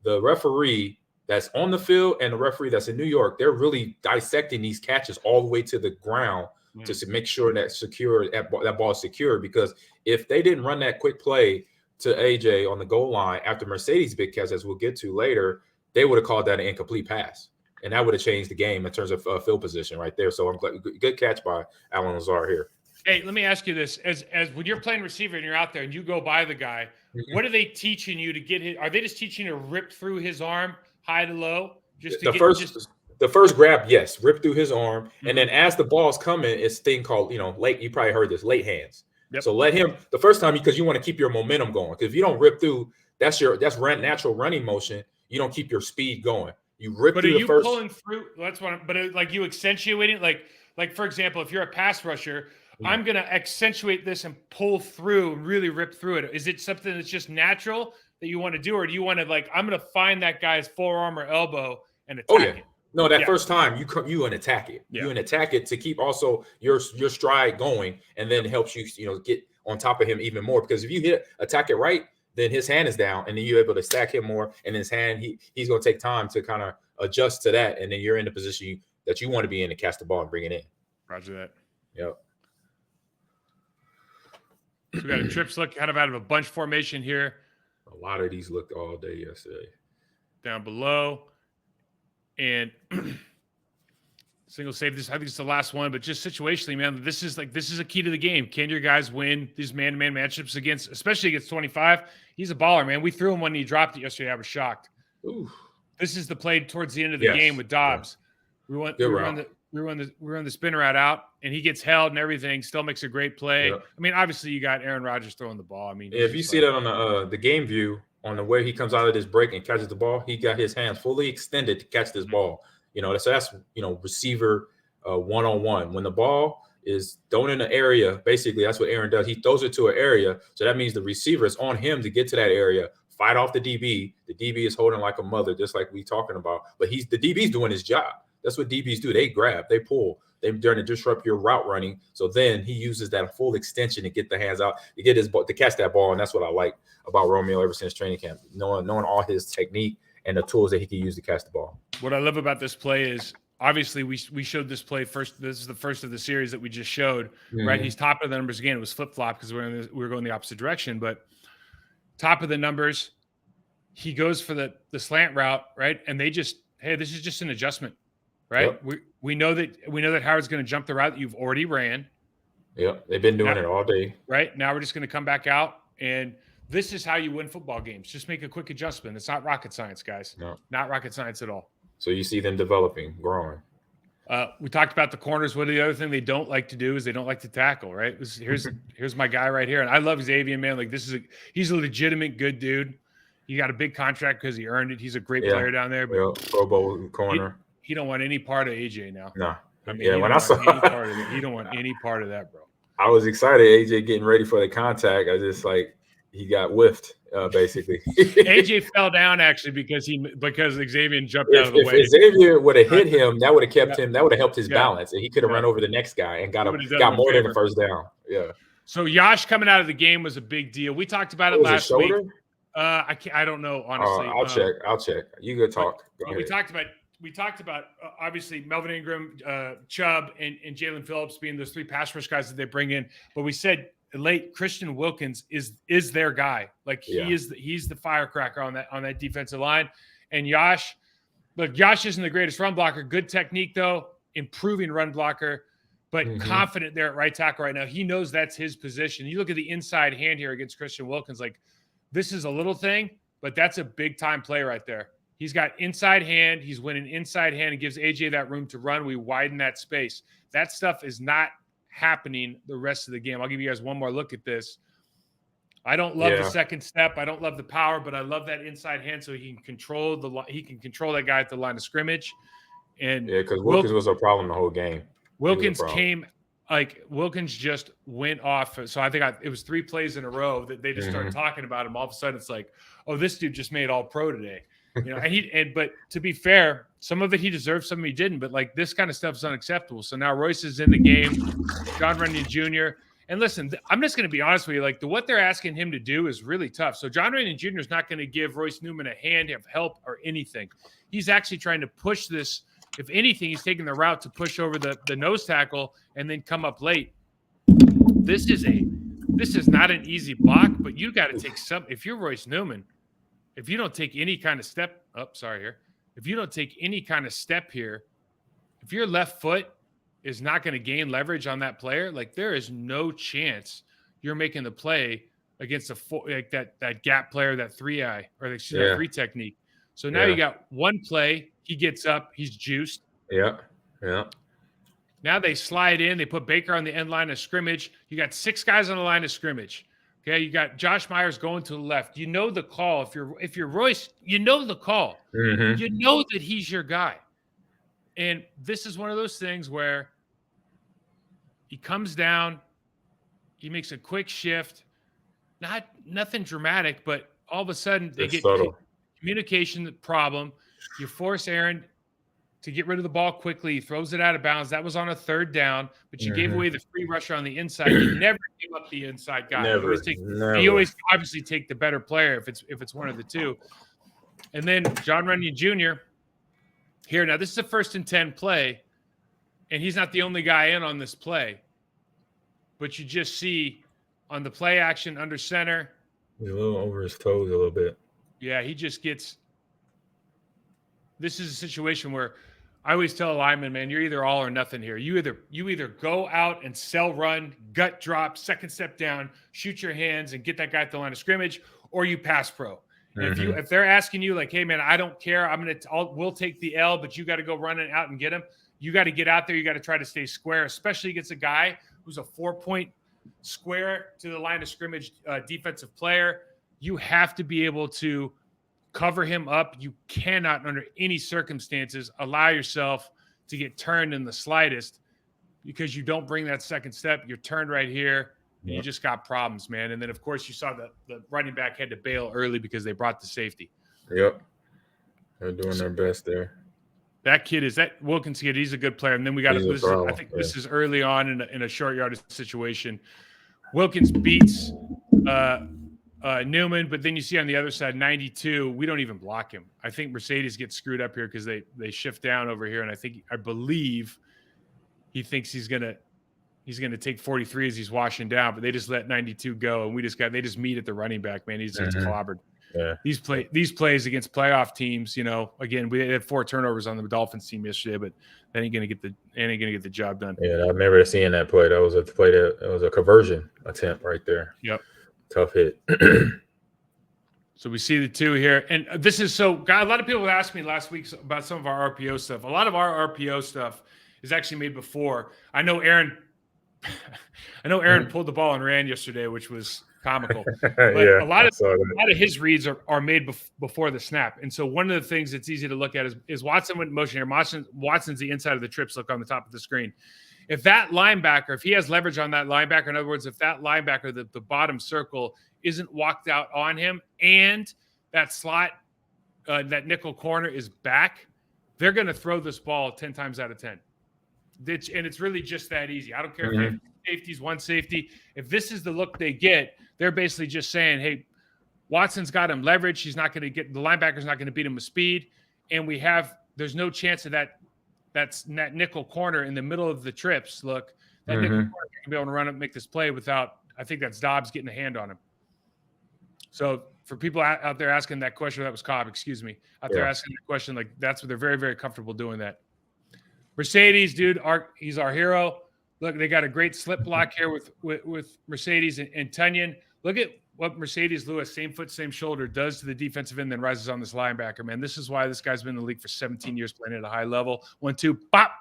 the referee that's on the field and the referee that's in New York, they're really dissecting these catches all the way to the ground to make sure that ball is secure. Because if they didn't run that quick play to AJ on the goal line after Mercedes' big catch, as we'll get to later, they would have called that an incomplete pass. And that would have changed the game in terms of field position right there. So I'm glad, good catch by Allen Lazard here. Hey, let me ask you this: as when you're playing receiver and you're out there and you go by the guy, what are they teaching you to get his? Are they just teaching you to rip through his arm, high to low? The first grab, yes, rip through his arm, and then as the ball's coming, it's a thing called late. You probably heard this, late hands. Yep. So let him the first time, because you want to keep your momentum going. Because if you don't rip through, that's natural running motion. You don't keep your speed going. You rip through the first. But are you pulling through? That's what. But like you accentuating, like for example, if you're a pass rusher, I'm going to accentuate this and pull through, really rip through it. Is it something that's just natural that you want to do, or do you want to I'm going to find that guy's forearm or elbow and attack it? No, first time you and attack it. You and attack it to keep also your stride going, and then helps you get on top of him even more. Because if you attack it right, then his hand is down, and then you're able to stack him more. And his hand, he's going to take time to kind of adjust to that, and then you're in the position that you want to be in to catch the ball and bring it in. Roger that. Yep. So we got a trips look kind of out of a bunch formation here. A lot of these looked all day yesterday. Down below. And single save. I think it's the last one, but just situationally, man, this is a key to the game. Can your guys win these man-to-man matchups especially against 25? He's a baller, man. We threw him when he dropped it yesterday. I was shocked. Ooh. This is the play towards the end of the game with Dobbs. Yeah. We were on the spin route out, and he gets held and everything. Still makes a great play. Yep. I mean, obviously, you got Aaron Rodgers throwing the ball. I mean, if you see that on the game view, on the way he comes out of this break and catches the ball, he got his hands fully extended to catch this ball. So that's receiver one-on-one. When the ball is thrown in an area, basically that's what Aaron does. He throws it to an area, so that means the receiver is on him to get to that area, fight off the DB. The DB is holding like a mother, just like we talking about. But the DB's doing his job. That's what DBs do. They grab, they pull, they're trying to disrupt your route running. So then he uses that full extension to get the hands out, to get his ball, to catch that ball. And that's what I like about Romeo ever since training camp, knowing all his technique and the tools that he can use to catch the ball. What I love about this play is obviously we showed this play first. This is the first of the series that we just showed, right? He's top of the numbers again. It was flip-flop because we were going the opposite direction, but top of the numbers, he goes for the slant route, right? And they just, hey, this is just an adjustment. Right. Yep. We know that Howard's going to jump the route that you've already ran. Yeah, they've been doing it all day. Right. Now we're just going to come back out, and this is how you win football games. Just make a quick adjustment. It's not rocket science, guys. No, not rocket science at all. So you see them developing, growing. We talked about the corners. What the other thing they don't like to do is they don't like to tackle. Right. Here's my guy right here, and I love Xavier, man. Like he's a legitimate good dude. He got a big contract because he earned it. He's a great player down there. But Pro Bowl corner. He don't want any part of AJ now. No. I mean, when I saw he don't want any part of that, bro. I was excited. AJ getting ready for the contact. I just he got whiffed, basically. AJ fell down actually because Xavier jumped out of the way. If Xavier would have hit him, that would have kept him. That would have helped his balance, and he could have run over the next guy and got more than the first down. Yeah. So Yash coming out of the game was a big deal. We talked about it last week. I don't know honestly. I'll check. You go talk. We talked about obviously Melvin Ingram, Chubb, and Jalen Phillips being those three pass rush guys that they bring in. But we said late Christian Wilkins is their guy. Like he's the firecracker on that defensive line. And Yash isn't the greatest run blocker. Good technique though, improving run blocker, but confident there at right tackle right now. He knows that's his position. You look at the inside hand here against Christian Wilkins. Like this is a little thing, but that's a big time play right there. He's got inside hand. He's winning inside hand and gives AJ that room to run. We widen that space. That stuff is not happening the rest of the game. I'll give you guys one more look at this. I don't love the second step. I don't love the power, but I love that inside hand so he can control that guy at the line of scrimmage. And because Wilkins was a problem the whole game. Wilkins just went off. So I think it was 3 plays in a row that they just started talking about him. All of a sudden, it's like, oh, this dude just made all pro today. But to be fair, some of it he deserved, some of it he didn't. But like this kind of stuff is unacceptable. So now Royce is in the game, John Runyon Jr. And listen, I'm just going to be honest with you. Like what they're asking him to do is really tough. So John Runyon Jr. is not going to give Royce Newman a hand of help or anything. He's actually trying to push this. If anything, he's taking the route to push over the nose tackle and then come up late. This is not an easy block, but you got to take some. If you're Royce Newman, if you don't take any kind of step, if you don't take any kind of step here, if your left foot is not going to gain leverage on that player, like there is no chance you're making the play against that gap player, that 3-eye or that 3 technique. So now you got one play. He gets up. He's juiced. Yeah. Now they slide in. They put Baker on the end line of scrimmage. You got 6 guys on the line of scrimmage. Okay, you got Josh Myers going to the left. You know the call. If you're Royce, you know the call. You know that he's your guy. And this is one of those things where he comes down, he makes a quick shift, nothing dramatic, but all of a sudden they get communication problem. You force Aaron to get rid of the ball quickly. He throws it out of bounds. That was on a 3rd down, but you gave away the free rusher on the inside. You never give up the inside guy. You always obviously take the better player if it's one of the two. And then John Runyon Jr. here. Now, this is a 1st and 10 play, and he's not the only guy in on this play. But you just see on the play action under center. He's a little over his toes a little bit. Yeah, he just gets – this is a situation where I always tell a lineman, man, you're either all or nothing here. You either go out and sell run, gut drop, second step down, shoot your hands and get that guy at the line of scrimmage, or you pass pro. And if they're asking you like, hey, man, I don't care. We'll take the L, but you got to go running out and get him. You got to get out there. You got to try to stay square, especially against a guy who's a 4-point square to the line of scrimmage defensive player. You have to be able to cover him up. You cannot, under any circumstances, allow yourself to get turned in the slightest because you don't bring that second step. You're turned right here. Yep. You just got problems, man. And then, of course, you saw the running back had to bail early because they brought the safety. Yep. They're doing their best there. That Wilkins kid, he's a good player. And then we got this is early on in a short yardage situation. Wilkins beats Newman, but then you see on the other side, 92, we don't even block him. I think Mercedes gets screwed up here because they shift down over here, and I believe he thinks he's gonna take 43 as he's washing down, but they just let 92 go, and they just meet at the running back, man. He just gets clobbered. Yeah. These plays against playoff teams, again, we had 4 turnovers on the Dolphins team yesterday, but that ain't gonna get the job done. Yeah, I remember seeing that play. That was a conversion attempt right there. Yep. Tough hit. So we see the 2 here. And this is a lot of people asked me last week about some of our RPO stuff. A lot of our RPO stuff is actually made before. I know Aaron pulled the ball and ran yesterday, which was comical. But a lot of his reads are made before the snap. And so one of the things that's easy to look at is Watson went in motion here. Watson's the inside of the trips look on the top of the screen. If that linebacker, if he has leverage on that linebacker, in other words, if that linebacker, the bottom circle, isn't walked out on him and that slot, that nickel corner is back, they're going to throw this ball 10 times out of 10. And it's really just that easy. I don't care if safety's one safety. If this is the look they get, they're basically just saying, hey, Watson's got him leverage. He's not going to get – the linebacker's not going to beat him with speed. And there's no chance of that nickel corner in the middle of the trips. Look, that nickel corner can be able to run up and make this play without – I think that's Dobbs getting a hand on him. So for people out there asking that question, that was Cobb, excuse me, there asking the question, like that's what they're very, very comfortable doing that. Mercedes, dude, he's our hero. Look, they got a great slip block here with Mercedes and Tunyon. Look at what Mercedes Lewis, same foot, same shoulder, does to the defensive end, then rises on this linebacker, man. This is why this guy's been in the league for 17 years playing at a high level. 1-2, pop.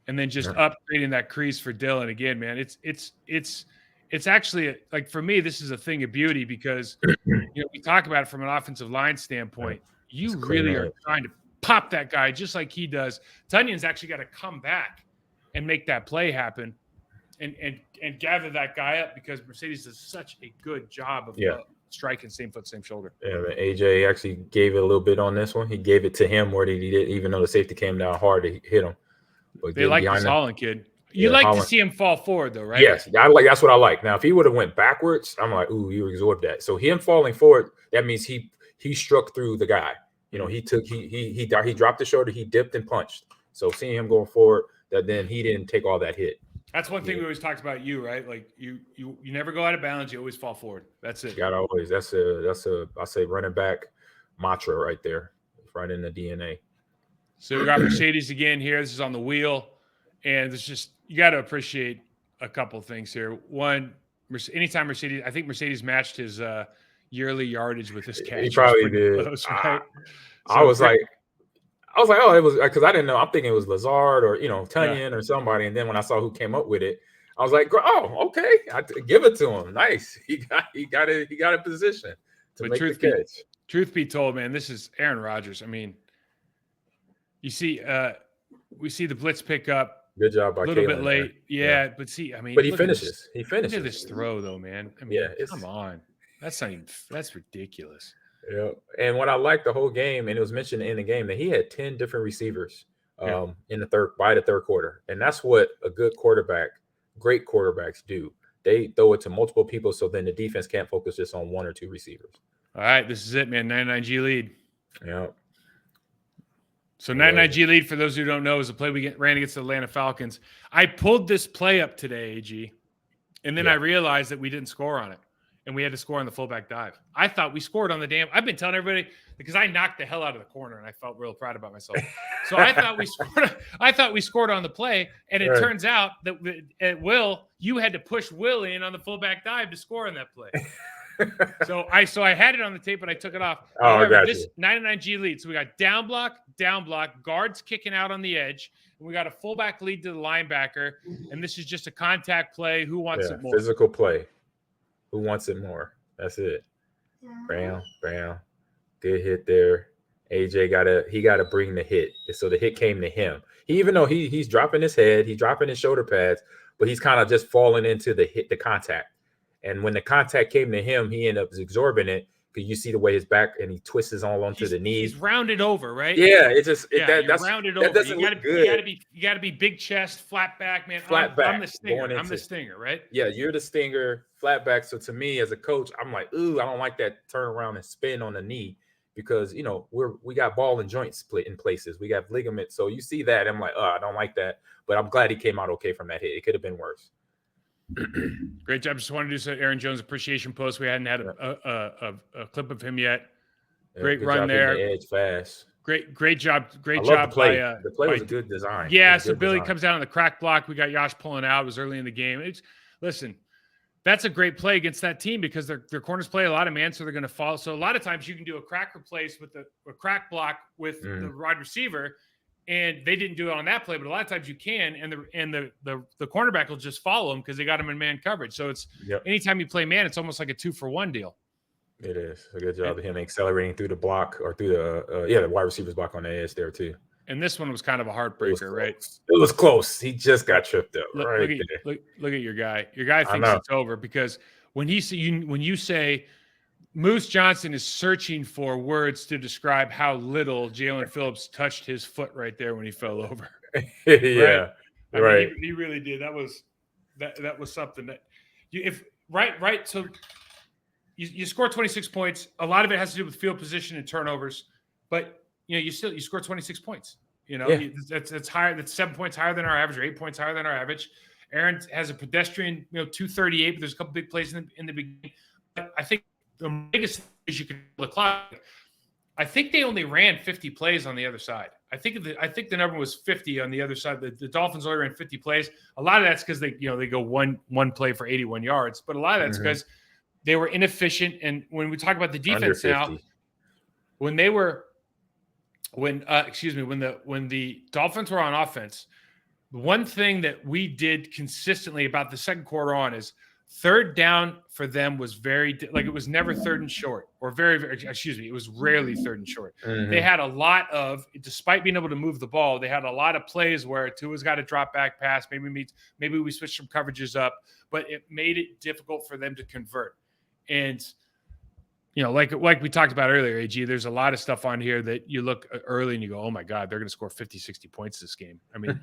And then just upgrading that crease for Dylan again, man. It's actually like, for me, this is a thing of beauty because we talk about it from an offensive line standpoint. You really are trying to pop that guy just like he does. Tunyon's actually got to come back and make that play happen and gather that guy up because Mercedes does such a good job of striking same foot, same shoulder. Yeah, but AJ actually gave it a little bit on this one. He gave it to him more than he did, even though the safety came down hard to hit him. But they like this Holland kid. You like Holland. To see him fall forward, though, right? Yes, that's what I like. Now, if he would have went backwards, I'm like, ooh, you absorbed that. So him falling forward, that means he struck through the guy. He dropped the shoulder, he dipped and punched. So seeing him going forward, that then he didn't take all that hit. That's one thing we always talked about you, right? Like you never go out of bounds. You always fall forward. That's it. You gotta always. That's a I say running back mantra right there. It's right in the DNA. So we got Mercedes again here. This is on the wheel, and it's just you got to appreciate a couple of things here. One, anytime Mercedes, I think Mercedes matched his yearly yardage with this catch. He probably did. Close, right? I was like, oh, it was because I didn't know. I'm thinking it was Lazard or Tunyon or somebody. And then when I saw who came up with it, I was like, oh, okay, I give it to him. Nice, he got a position to make the catch. Truth be told, man, this is Aaron Rodgers. I mean, you see, we see the blitz pick up. Good job by a little Kalen, bit late, yeah. But see, I mean, but he finishes. He finishes. Look at this throw, though, man. I mean, come on, that's ridiculous. Yeah, and what I liked the whole game, and it was mentioned in the game that he had 10 different receivers in the third quarter, and that's what a great quarterbacks do. They throw it to multiple people, so then the defense can't focus just on one or two receivers. All right, this is it, man. 99G lead. Yeah. So 99G lead, for those who don't know, is a play we ran against the Atlanta Falcons. I pulled this play up today, AG, and then I realized that we didn't score on it. And we had to score on the fullback dive. I thought we scored on the damn. I've been telling everybody because I knocked the hell out of the corner and I felt real proud about myself. So I thought we scored. I thought we scored on the play, and it turns out that you had to push Will in on the fullback dive to score on that play. So I had it on the tape, but I took it off. However, this 99G lead. So we got down block, guards kicking out on the edge, and we got a fullback lead to the linebacker. And this is just a contact play. Who wants it more? Physical play. Who wants it more? That's it. Bam. Good hit there. AJ gotta bring the hit. So the hit came to him. Even though he's dropping his head, he's dropping his shoulder pads, but he's kind of just falling into the contact. And when the contact came to him, he ended up absorbing it because you see the way his back and he twists all onto the knees. He's rounded over, right? Yeah, that's rounded over. That doesn't look good. You gotta be big chest, flat back, man. Back. I'm the stinger. I'm the stinger, right? Yeah, you're the stinger, flat back. So to me, as a coach, I'm like, ooh, I don't like that turn around and spin on the knee because we got ball and joints split in places. We got ligaments. So you see that, I'm like, I don't like that. But I'm glad he came out okay from that hit. It could have been worse. Great job. Just wanted to do some Aaron Jones appreciation post. We hadn't had a clip of him yet. Great run there. The edge fast. Great job. Great job. The play was a good design. Yeah. So Billy comes out on the crack block. We got Josh pulling out. It was early in the game. Listen, that's a great play against that team because their corners play a lot of man, so they're going to fall. So a lot of times you can do a crack replace with a crack block with the wide receiver. And they didn't do it on that play, but a lot of times you can, and the cornerback will just follow them because they got him in man coverage. So it's anytime you play man, it's almost like a 2-for-1 deal. It is a good job of him accelerating through the block or through the wide receiver's block on the edge there too. And this one was kind of a heartbreaker, right? It was close. He just got tripped up. Look at your guy. Your guy thinks it's over because when you say Moose Johnson is searching for words to describe how little Jalen Phillips touched his foot right there when he fell over. Yeah, right. He really did. That was something that right. So you score 26 points. A lot of it has to do with field position and turnovers, but you score 26 points. That's higher. That's 7 points higher than our average, or 8 points higher than our average. Aaron has a pedestrian, 238, but there's a couple big plays in the beginning. But I think the biggest thing is you can the clock. I think they only ran 50 plays on the other side. I think the number was 50 on the other side. The Dolphins only ran 50 plays. A lot of that's because they go one play for 81 yards, but a lot of that's because they were inefficient. And when we talk about the Under defense now, 50. when the Dolphins were on offense, one thing that we did consistently about the second quarter on is third down for them was it was never third and short, or it was rarely third and short. Mm-hmm. They had a lot of, despite being able to move the ball, they had a lot of plays where Tua's got a drop back pass. Maybe we switched some coverages up, but it made it difficult for them to convert. And like we talked about earlier, AG, there's a lot of stuff on here that you look early and you go, oh my God, they're going to score 50, 60 points this game. I mean,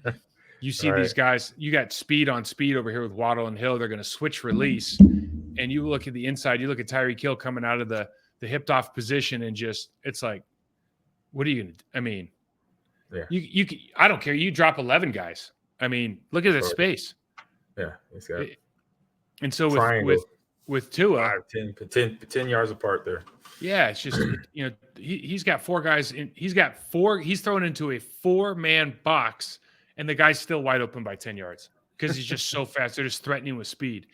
you see these guys, you got speed on speed over here with Waddle and Hill. They're going to switch release. And you look at the inside, you look at Tyreek Hill coming out of the hipped off position, and it's like, what are you going to do? I mean, I don't care. You drop 11 guys. I mean, look at that space. Yeah. It's got and so with Tua, 10 yards apart there. Yeah, it's just, he's got four guys he's thrown into a 4-man box, and the guy's still wide open by 10 yards because he's just so fast. They're just threatening with speed.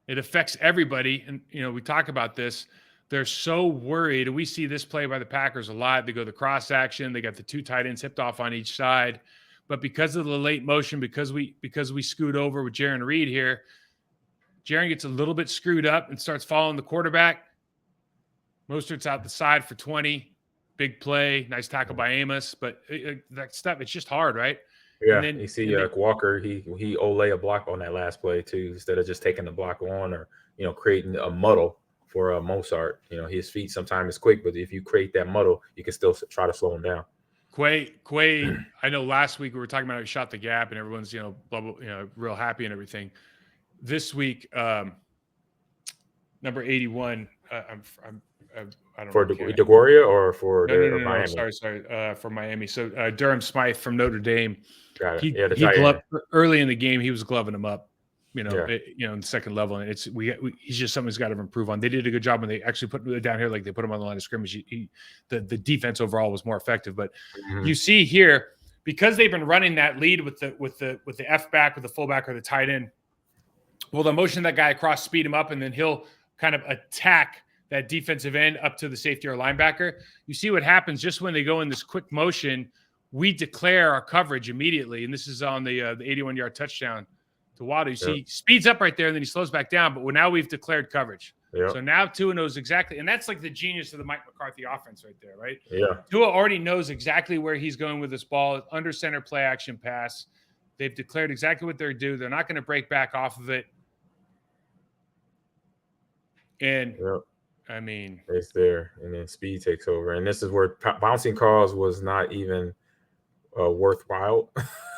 It affects everybody. And, we talk about this. They're so worried. We see this play by the Packers a lot. They go the cross action. They got the 2 tight ends hipped off on each side. But because of the late motion, because we scoot over with Jaron Reed here, Jaron gets a little bit screwed up and starts following the quarterback. Mostert's out the side for 20. Big play. Nice tackle by Amos. But that stuff, it's just hard, right? Yeah, and then, you see Walker, he Ole a block on that last play too, instead of just taking the block on or, creating a muddle for Mozart. His feet sometimes is quick, but if you create that muddle, you can still try to slow him down. Quay, I know last week we were talking about how he shot the gap and everyone's, blah, blah, real happy and everything. This week, number 81, I don't for know. DeGoria or for Miami? No, sorry, for Miami. So Durham Smythe from Notre Dame. Got it. He gloved early in the game. He was gloving him up, in the second level, and he's just something he's got to improve on. They did a good job when they actually put it down here, like they put him on the line of scrimmage. The defense overall was more effective, but you see here, because they've been running that lead with the F back, with the fullback or the tight end. Well, they'll motion that guy across, speed him up, and then he'll kind of attack that defensive end up to the safety or linebacker. You see what happens just when they go in this quick motion. We declare our coverage immediately, and this is on the 81-yard touchdown to Wahle. You see, he speeds up right there, and then he slows back down. But now we've declared coverage. Yep. So now Tua knows exactly, and that's like the genius of the Mike McCarthy offense right there, right? Yeah. Tua already knows exactly where he's going with this ball, under center play action pass. They've declared exactly what they're due. They're not going to break back off of it. And I mean, it's there, and then speed takes over, and this is where bouncing calls was not even worthwhile.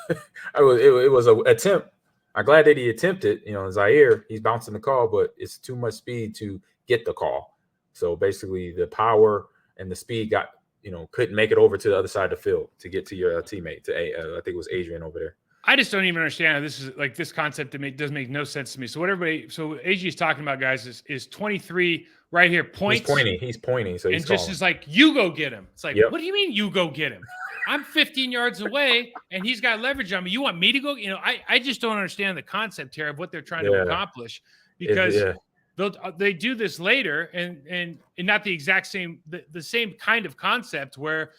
it was an attempt. I'm glad that he attempted. Zaire, he's bouncing the call, but it's too much speed to get the call. So basically, the power and the speed couldn't make it over to the other side of the field to get to your teammate. I think it was Adrian over there. I just don't even understand how this is like this concept that does make no sense to me. So AG is talking about, guys, is 23 right here points. He's pointing. So he's just is like, you go get him. It's like, What do you mean you go get him? I'm 15 yards away and he's got leverage on me. You want me to go? I just don't understand the concept here of what they're trying to accomplish, because they do this later and not the exact same, the same kind of concept where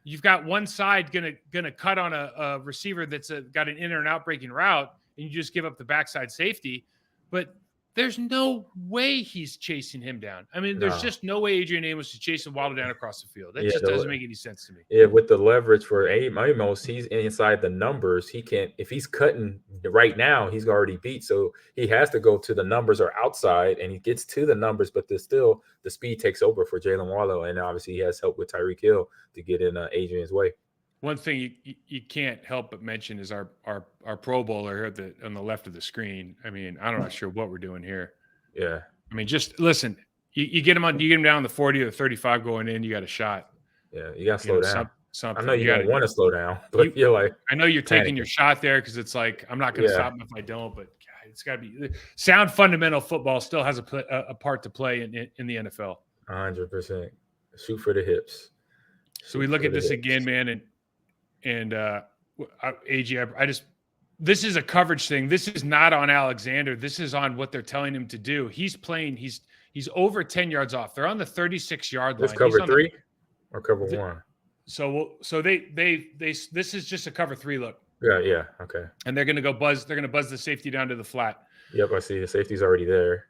you've got one side gonna cut on a receiver that's got an in or an out breaking route, and you just give up the backside safety. But there's no way he's chasing him down. I mean, there's just no way Adrian Amos is chasing Waddle down across the field. That just doesn't make any sense to me. Yeah, with the leverage for Amos, he's inside the numbers. He can't, if he's cutting right now, he's already beat. So he has to go to the numbers or outside, and he gets to the numbers, but there's still the speed takes over for Jalen Waddle. And obviously he has help with Tyreek Hill to get in Adrian's way. One thing you can't help but mention is our Pro Bowler here on the left of the screen. I mean, I'm not sure what we're doing here. Yeah. I mean, just listen. You get him down the 40 or 35 going in, you got a shot. Yeah, you got to slow down. Something. I know you don't want to slow down, but you're like, I know you're taking your shot there because it's like, I'm not going to stop him if I don't. But God, it's got to be sound. Fundamental football still has a part to play in the NFL. 100%. Shoot for the hips. So we look at this again, man, and AG, this is a coverage thing. This is not on Alexander. This is on what they're telling him to do. He's playing. He's over 10 yards off. They're on the 36-yard line. This cover 3 or cover 1? So this is just a cover 3 look. Yeah. Okay. And they're going to go buzz. They're going to buzz the safety down to the flat. Yep, I see the safety's already there.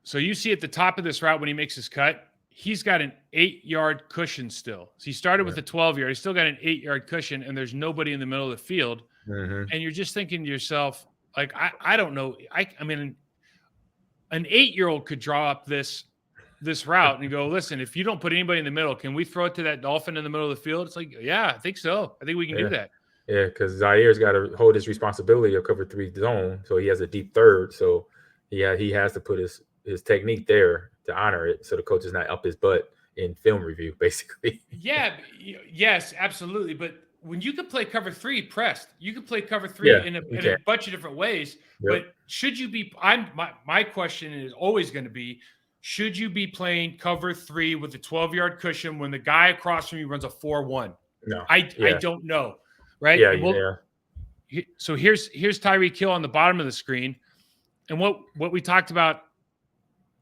So you see at the top of this route when he makes his cut, he's got an 8-yard cushion still. So he started with a 12-yard. He's still got an 8-yard cushion, and there's nobody in the middle of the field. Mm-hmm. And you're just thinking to yourself, like, I don't know. I mean, an 8-year-old could draw up this route and go, listen, if you don't put anybody in the middle, can we throw it to that Dolphin in the middle of the field? It's like, yeah, I think so. I think we can do that. Yeah, because Zaire's got to hold his responsibility of cover 3 zone, so he has a deep third. So he has to put his technique there to honor it, so the coach is not up his butt in film review, basically. Yeah, yes, absolutely. But when you could play cover 3 pressed, you could play cover 3 in a bunch of different ways. Yep. But should you be? My question is always going to be: should you be playing cover 3 with a 12-yard cushion when the guy across from you runs a 4-1? No, I don't know. Right. Yeah. So here's Tyreek Hill on the bottom of the screen. And what we talked about,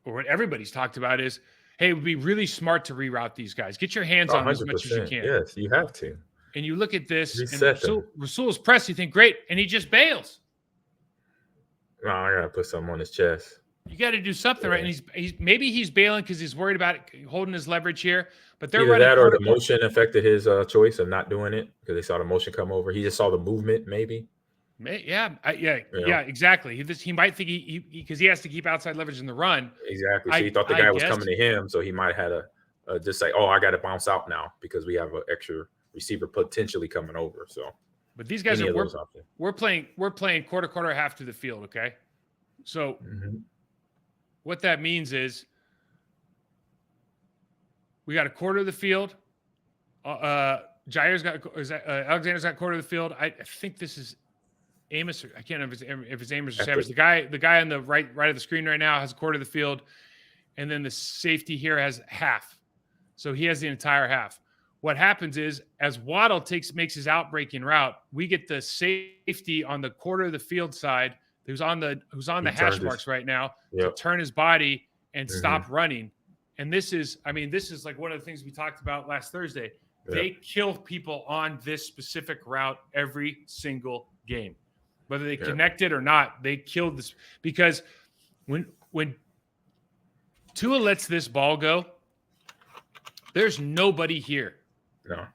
or what everybody's talked about, is, hey, it would be really smart to reroute these guys. Get your hands on them as much as you can. Yes, you have to. And you look at this, and Rasul's press, you think, great, and he just bails. No, I gotta put something on his chest. You got to do something, right? And he's bailing because he's worried about holding his leverage here. But they're either running that or the motion affected his choice of not doing it because they saw the motion come over. He just saw the movement, maybe. Yeah, exactly. He might think because he has to keep outside leverage in the run. Exactly. So he thought the guy was coming to him, so he might have had a just say, "Oh, I got to bounce out now because we have an extra receiver potentially coming over." So, but these guys we're playing quarter, half to the field. Okay, so what that means is we got a quarter of the field. Alexander's got a quarter of the field. I think this is Amos. I can't know if it's Amos or Savage. The guy on the right of the screen right now has a quarter of the field, and then the safety here has half. So he has the entire half. What happens is, as Wahle makes his outbreaking route, we get the safety on the quarter of the field side who's on the hash marks right now to turn his body and stop running. And this is like one of the things we talked about last Thursday. Yep. They kill people on this specific route every single game. Whether they connect it or not, they killed this. Because when Tua lets this ball go, there's nobody here. No.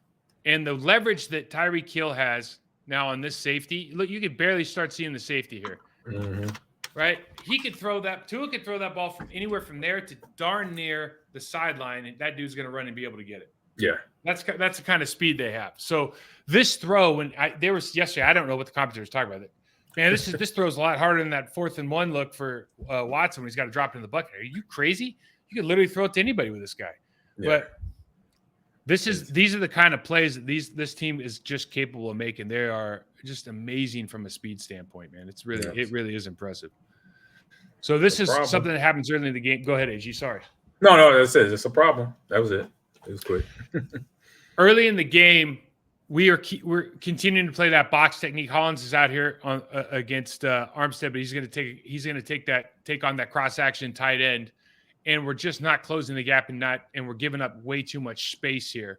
And the leverage that Tyreek Hill has now on this safety, look, you could barely start seeing the safety here. Mm-hmm. Right? Tua could throw that ball from anywhere from there to darn near the sideline, and that dude's going to run and be able to get it. Yeah. That's the kind of speed they have. So this throw, yesterday, I don't know what the commentators talking about it. Man, this throws a lot harder than that 4th and 1 look for Watson when he's got to drop it in the bucket. Are you crazy? You could literally throw it to anybody with this guy. Yeah. But these are the kind of plays that this team is just capable of making. They are just amazing from a speed standpoint, man. It really is impressive. So this is something that happens early in the game. Go ahead, AG. Sorry. No, that's it. It's a problem. That was it. It was quick. Early in the game, we're continuing to play that box technique. Hollins is out here against Armstead, but he's going to take on that cross action tight end, and we're just not closing the gap and we're giving up way too much space here.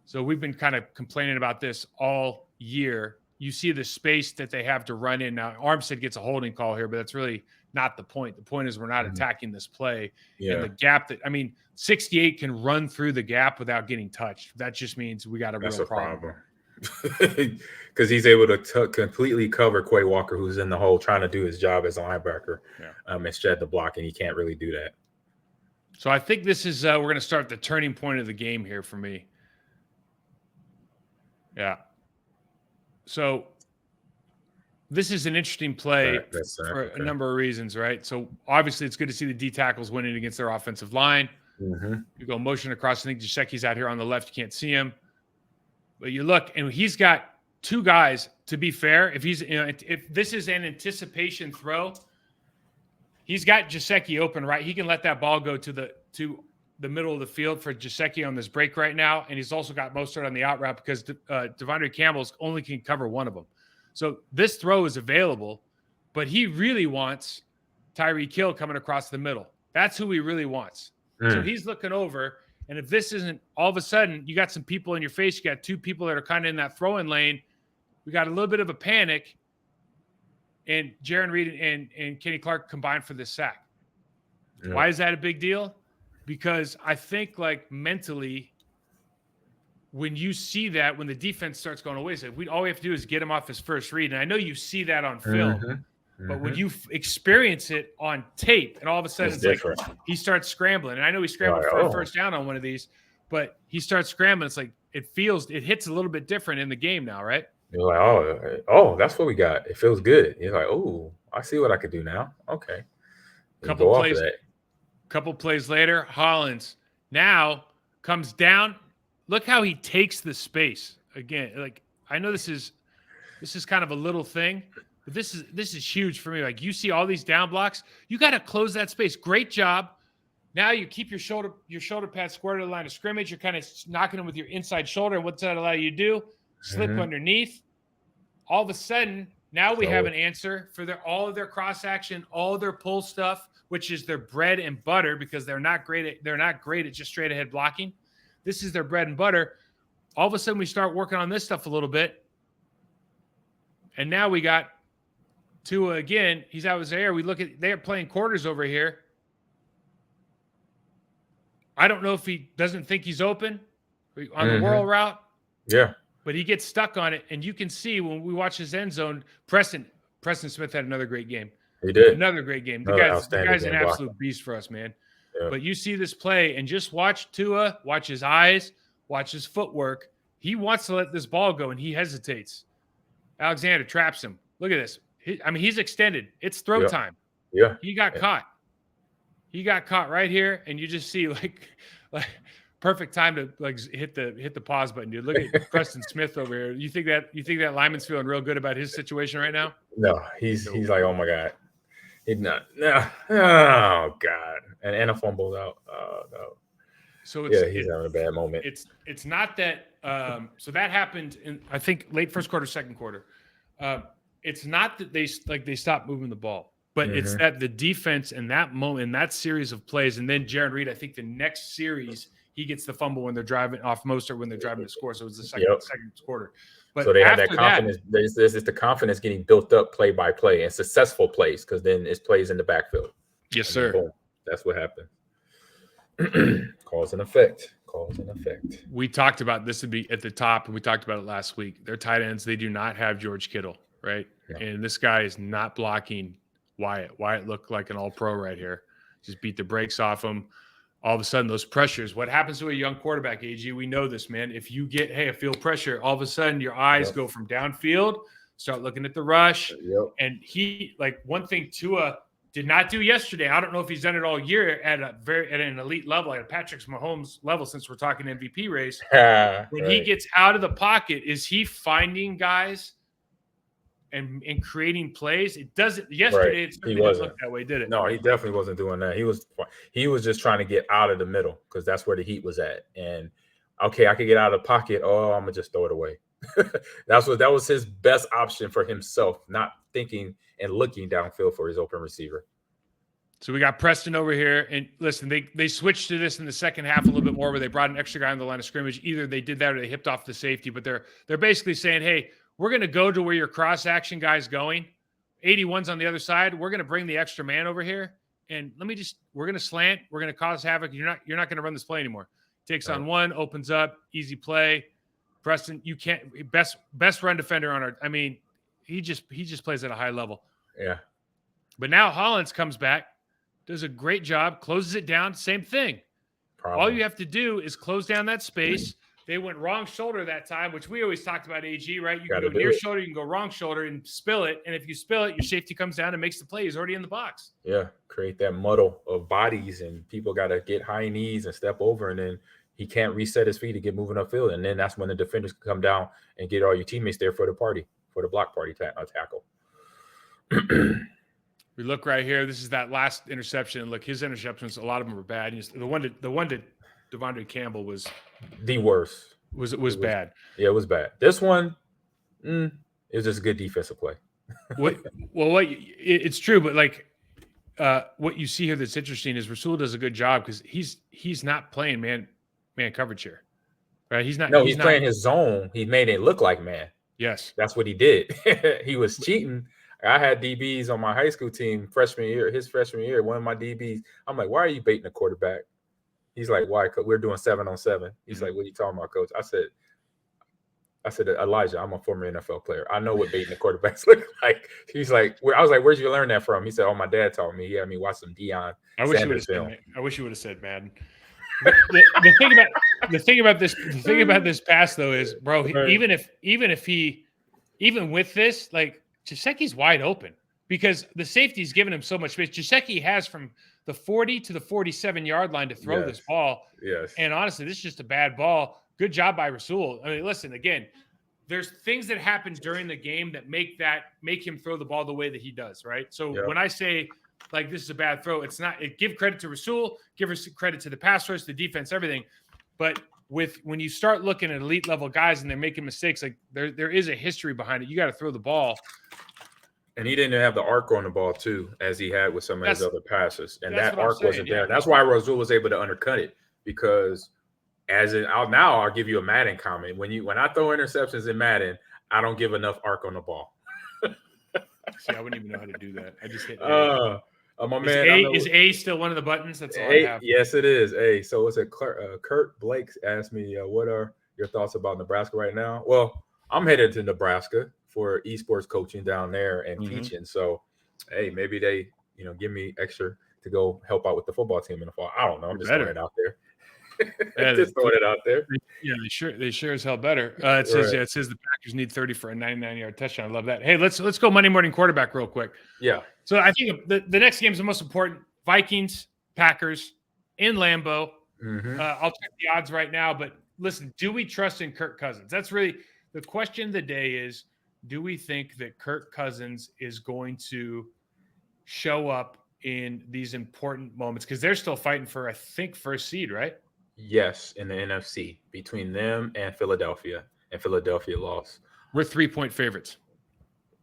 So we've been kind of complaining about this all year. You see the space that they have to run in. Now Armstead gets a holding call here, but that's really not the point. The point is we're not attacking this play. Yeah. And the gap 68 can run through the gap without getting touched. That just means we got a real problem. Because he's able to completely cover Quay Walker, who's in the hole trying to do his job as a linebacker, and shed the block, and he can't really do that. So I think this is we're going to start the turning point of the game here for me. Yeah. So this is an interesting play for a number of reasons, right? So obviously it's good to see the D tackles winning against their offensive line. Mm-hmm. You go motion across. I think Gesicki's out here on the left. You can't see him. But you look, and he's got two guys, to be fair. If this is an anticipation throw, he's got Gesicki open, right? He can let that ball go to the middle of the field for Gesicki on this break right now. And he's also got Mostert on the out route because Devondre Campbell's only can cover one of them. So this throw is available, but he really wants Tyreek Hill coming across the middle. That's who he really wants. So he's looking over. And if this isn't all of a sudden, you got some people in your face, you got two people that are kind of in that throwing lane. We got a little bit of a panic. And Jaron Reed and Kenny Clark combined for this sack. Yeah. Why is that a big deal? Because I think like mentally, when you see that, when the defense starts going away, so all we have to do is get him off his first read. And I know you see that on film, but when you experience it on tape, and all of a sudden it's like he starts scrambling. And I know he scrambled for a first down on one of these, but he starts scrambling. It's like it hits a little bit different in the game now, right? You're like, oh, that's what we got. It feels good. You're like, oh, I see what I could do now. Okay. Couple plays later, Hollins now comes down. Look how he takes the space again. Like I know this is kind of a little thing, but this is huge for me. Like you see all these down blocks, you got to close that space. Great job. Now you keep your shoulder pad square to the line of scrimmage. You're kind of knocking them with your inside shoulder. What's that allow you to do? Slip underneath. All of a sudden, now we have an answer for all of their cross action, all of their pull stuff, which is their bread and butter because they're not great at just straight ahead blocking. This is their bread and butter. All of a sudden, we start working on this stuff a little bit. And now we got Tua again. He's out of his air. They're playing quarters over here. I don't know if he doesn't think he's open on the whirl route. Yeah. But he gets stuck on it. And you can see when we watch his end zone, Preston Smith had another great game. He did. Another great game. The guy's an absolute beast for us, man. Yeah. But you see this play and just watch Tua, watch his eyes, watch his footwork. He wants to let this ball go, and he hesitates. Alexander traps him. Look at this. He's extended. It's throw time. Yeah. He got caught. He got caught right here, and you just see like perfect time to like hit the pause button, dude. Look at Preston Smith over here. You think that lineman's feeling real good about his situation right now? No, he's like, oh my God. He's not. No. Oh God. And a fumble out. No. So he's having a bad moment. It's not that. So that happened in I think late first quarter, second quarter. It's not that they stopped moving the ball, but it's that the defense in that moment, in that series of plays, and then Jaron Reed, I think the next series he gets the fumble when they're driving off Mostert when they're driving to score. So it was the second quarter. But so they have that confidence. This is the confidence getting built up play by play and successful plays because then it's plays in the backfield. Yes, sir. Boom, that's what happened. Cause and effect. We talked about this would be at the top, and we talked about it last week. Their tight ends, they do not have George Kittle, right? Yeah. And this guy is not blocking Wyatt. Wyatt looked like an all-pro right here. Just beat the brakes off him. All of a sudden, those pressures, what happens to a young quarterback, AG? We know this, man. If you get, a field pressure, all of a sudden your eyes go from downfield, start looking at the rush. And one thing Tua did not do yesterday, I don't know if he's done it all year at an elite level, at a Patrick Mahomes level, since we're talking MVP race. When he gets out of the pocket, is he finding guys and creating plays? It doesn't. Yesterday, it certainly didn't look that way, did it? No, he definitely wasn't doing that. He was just trying to get out of the middle because that's where the heat was at. And okay, I could get out of the pocket. Oh, I'm gonna just throw it away. That was his best option for himself, not thinking and looking downfield for his open receiver. So we got Preston over here, and listen, they switched to this in the second half a little bit more, where they brought an extra guy on the line of scrimmage. Either they did that or they hipped off the safety, but they're basically saying, hey, we're going to go to where your cross-action guy's going. 81's on the other side. We're going to bring the extra man over here, and we're going to slant. We're going to cause havoc. You're not going to run this play anymore. Takes on one, opens up, easy play. Preston, you can't best run defender on our. I mean, he just plays at a high level. Yeah. But now Hollins comes back, does a great job, closes it down. Same thing. All you have to do is close down that space. They went wrong shoulder that time, which we always talked about, AG, right? You can go near shoulder, you can go wrong shoulder and spill it. And if you spill it, your safety comes down and makes the play. He's already in the box. Yeah, create that muddle of bodies, and people got to get high knees and step over, and then he can't reset his feet to get moving upfield. And then that's when the defenders come down and get all your teammates there for the party, for the block party tackle. We look right here. This is that last interception. Look, his interceptions, a lot of them were bad. The one to Devondre Campbell was the worst. Was bad. Yeah, it was bad. This one, it It was just a good defensive play. It's true, but like what you see here that's interesting is Rasul does a good job because he's not playing man coverage here, right? He's not. No, he's playing his zone. He made it look like man. Yes, that's what he did. He was cheating. I had DBs on my high school team his freshman year. One of my DBs, I'm like, why are you baiting the quarterback? He's like, why? Because we're doing 7-on-7. He's like, what are you talking about, coach? I said, Elijah, I'm a former NFL player. I know what baiting the quarterbacks look like. He's like, I was like, where'd you learn that from? He said, oh, my dad taught me. He had me watch some Deion Sanders film. I wish you would have said Madden. The thing about this pass though is, bro, Right. even with this, like Gesicki's wide open because the safety's giving him so much space. Gesicki has from the 40 to the 47-yard line to throw this ball. Yes. And honestly, this is just a bad ball. Good job by Rasul. I mean, listen, again, there's things that happen during the game that make him throw the ball the way that he does, right? So when I say like this is a bad throw, it's not. Give credit to Rasul, give credit to the pass rush, the defense, everything. But when you start looking at elite level guys and they're making mistakes, like there is a history behind it. You got to throw the ball. And he didn't have the arc on the ball too, as he had with some of his other passes, and that arc wasn't there. That's why Rasul was able to undercut it because. I'll give you a Madden comment. When I throw interceptions in Madden, I don't give enough arc on the ball. See, I wouldn't even know how to do that. I just hit A. My man, is A still one of the buttons? That's all I have. Yes, it is A. So it's a Kurt Blake asked me, what are your thoughts about Nebraska right now? Well, I'm headed to Nebraska for esports coaching down there and teaching. So, hey, maybe they, give me extra to go help out with the football team in the fall. I don't know. I'm just throwing it out there. Just throwing it out there. Yeah, they sure as hell better. It says the Packers need 30 for a 99-yard touchdown. I love that. Hey, let's go Monday morning quarterback real quick. Yeah. So I think the next game is the most important. Vikings, Packers in Lambeau. I'll check the odds right now, but listen, do we trust in Kirk Cousins? That's really the question of the day is, do we think that Kirk Cousins is going to show up in these important moments? Because they're still fighting for, I think, first seed, right? Yes, in the NFC between them and Philadelphia, and Philadelphia lost. We're 3-point favorites.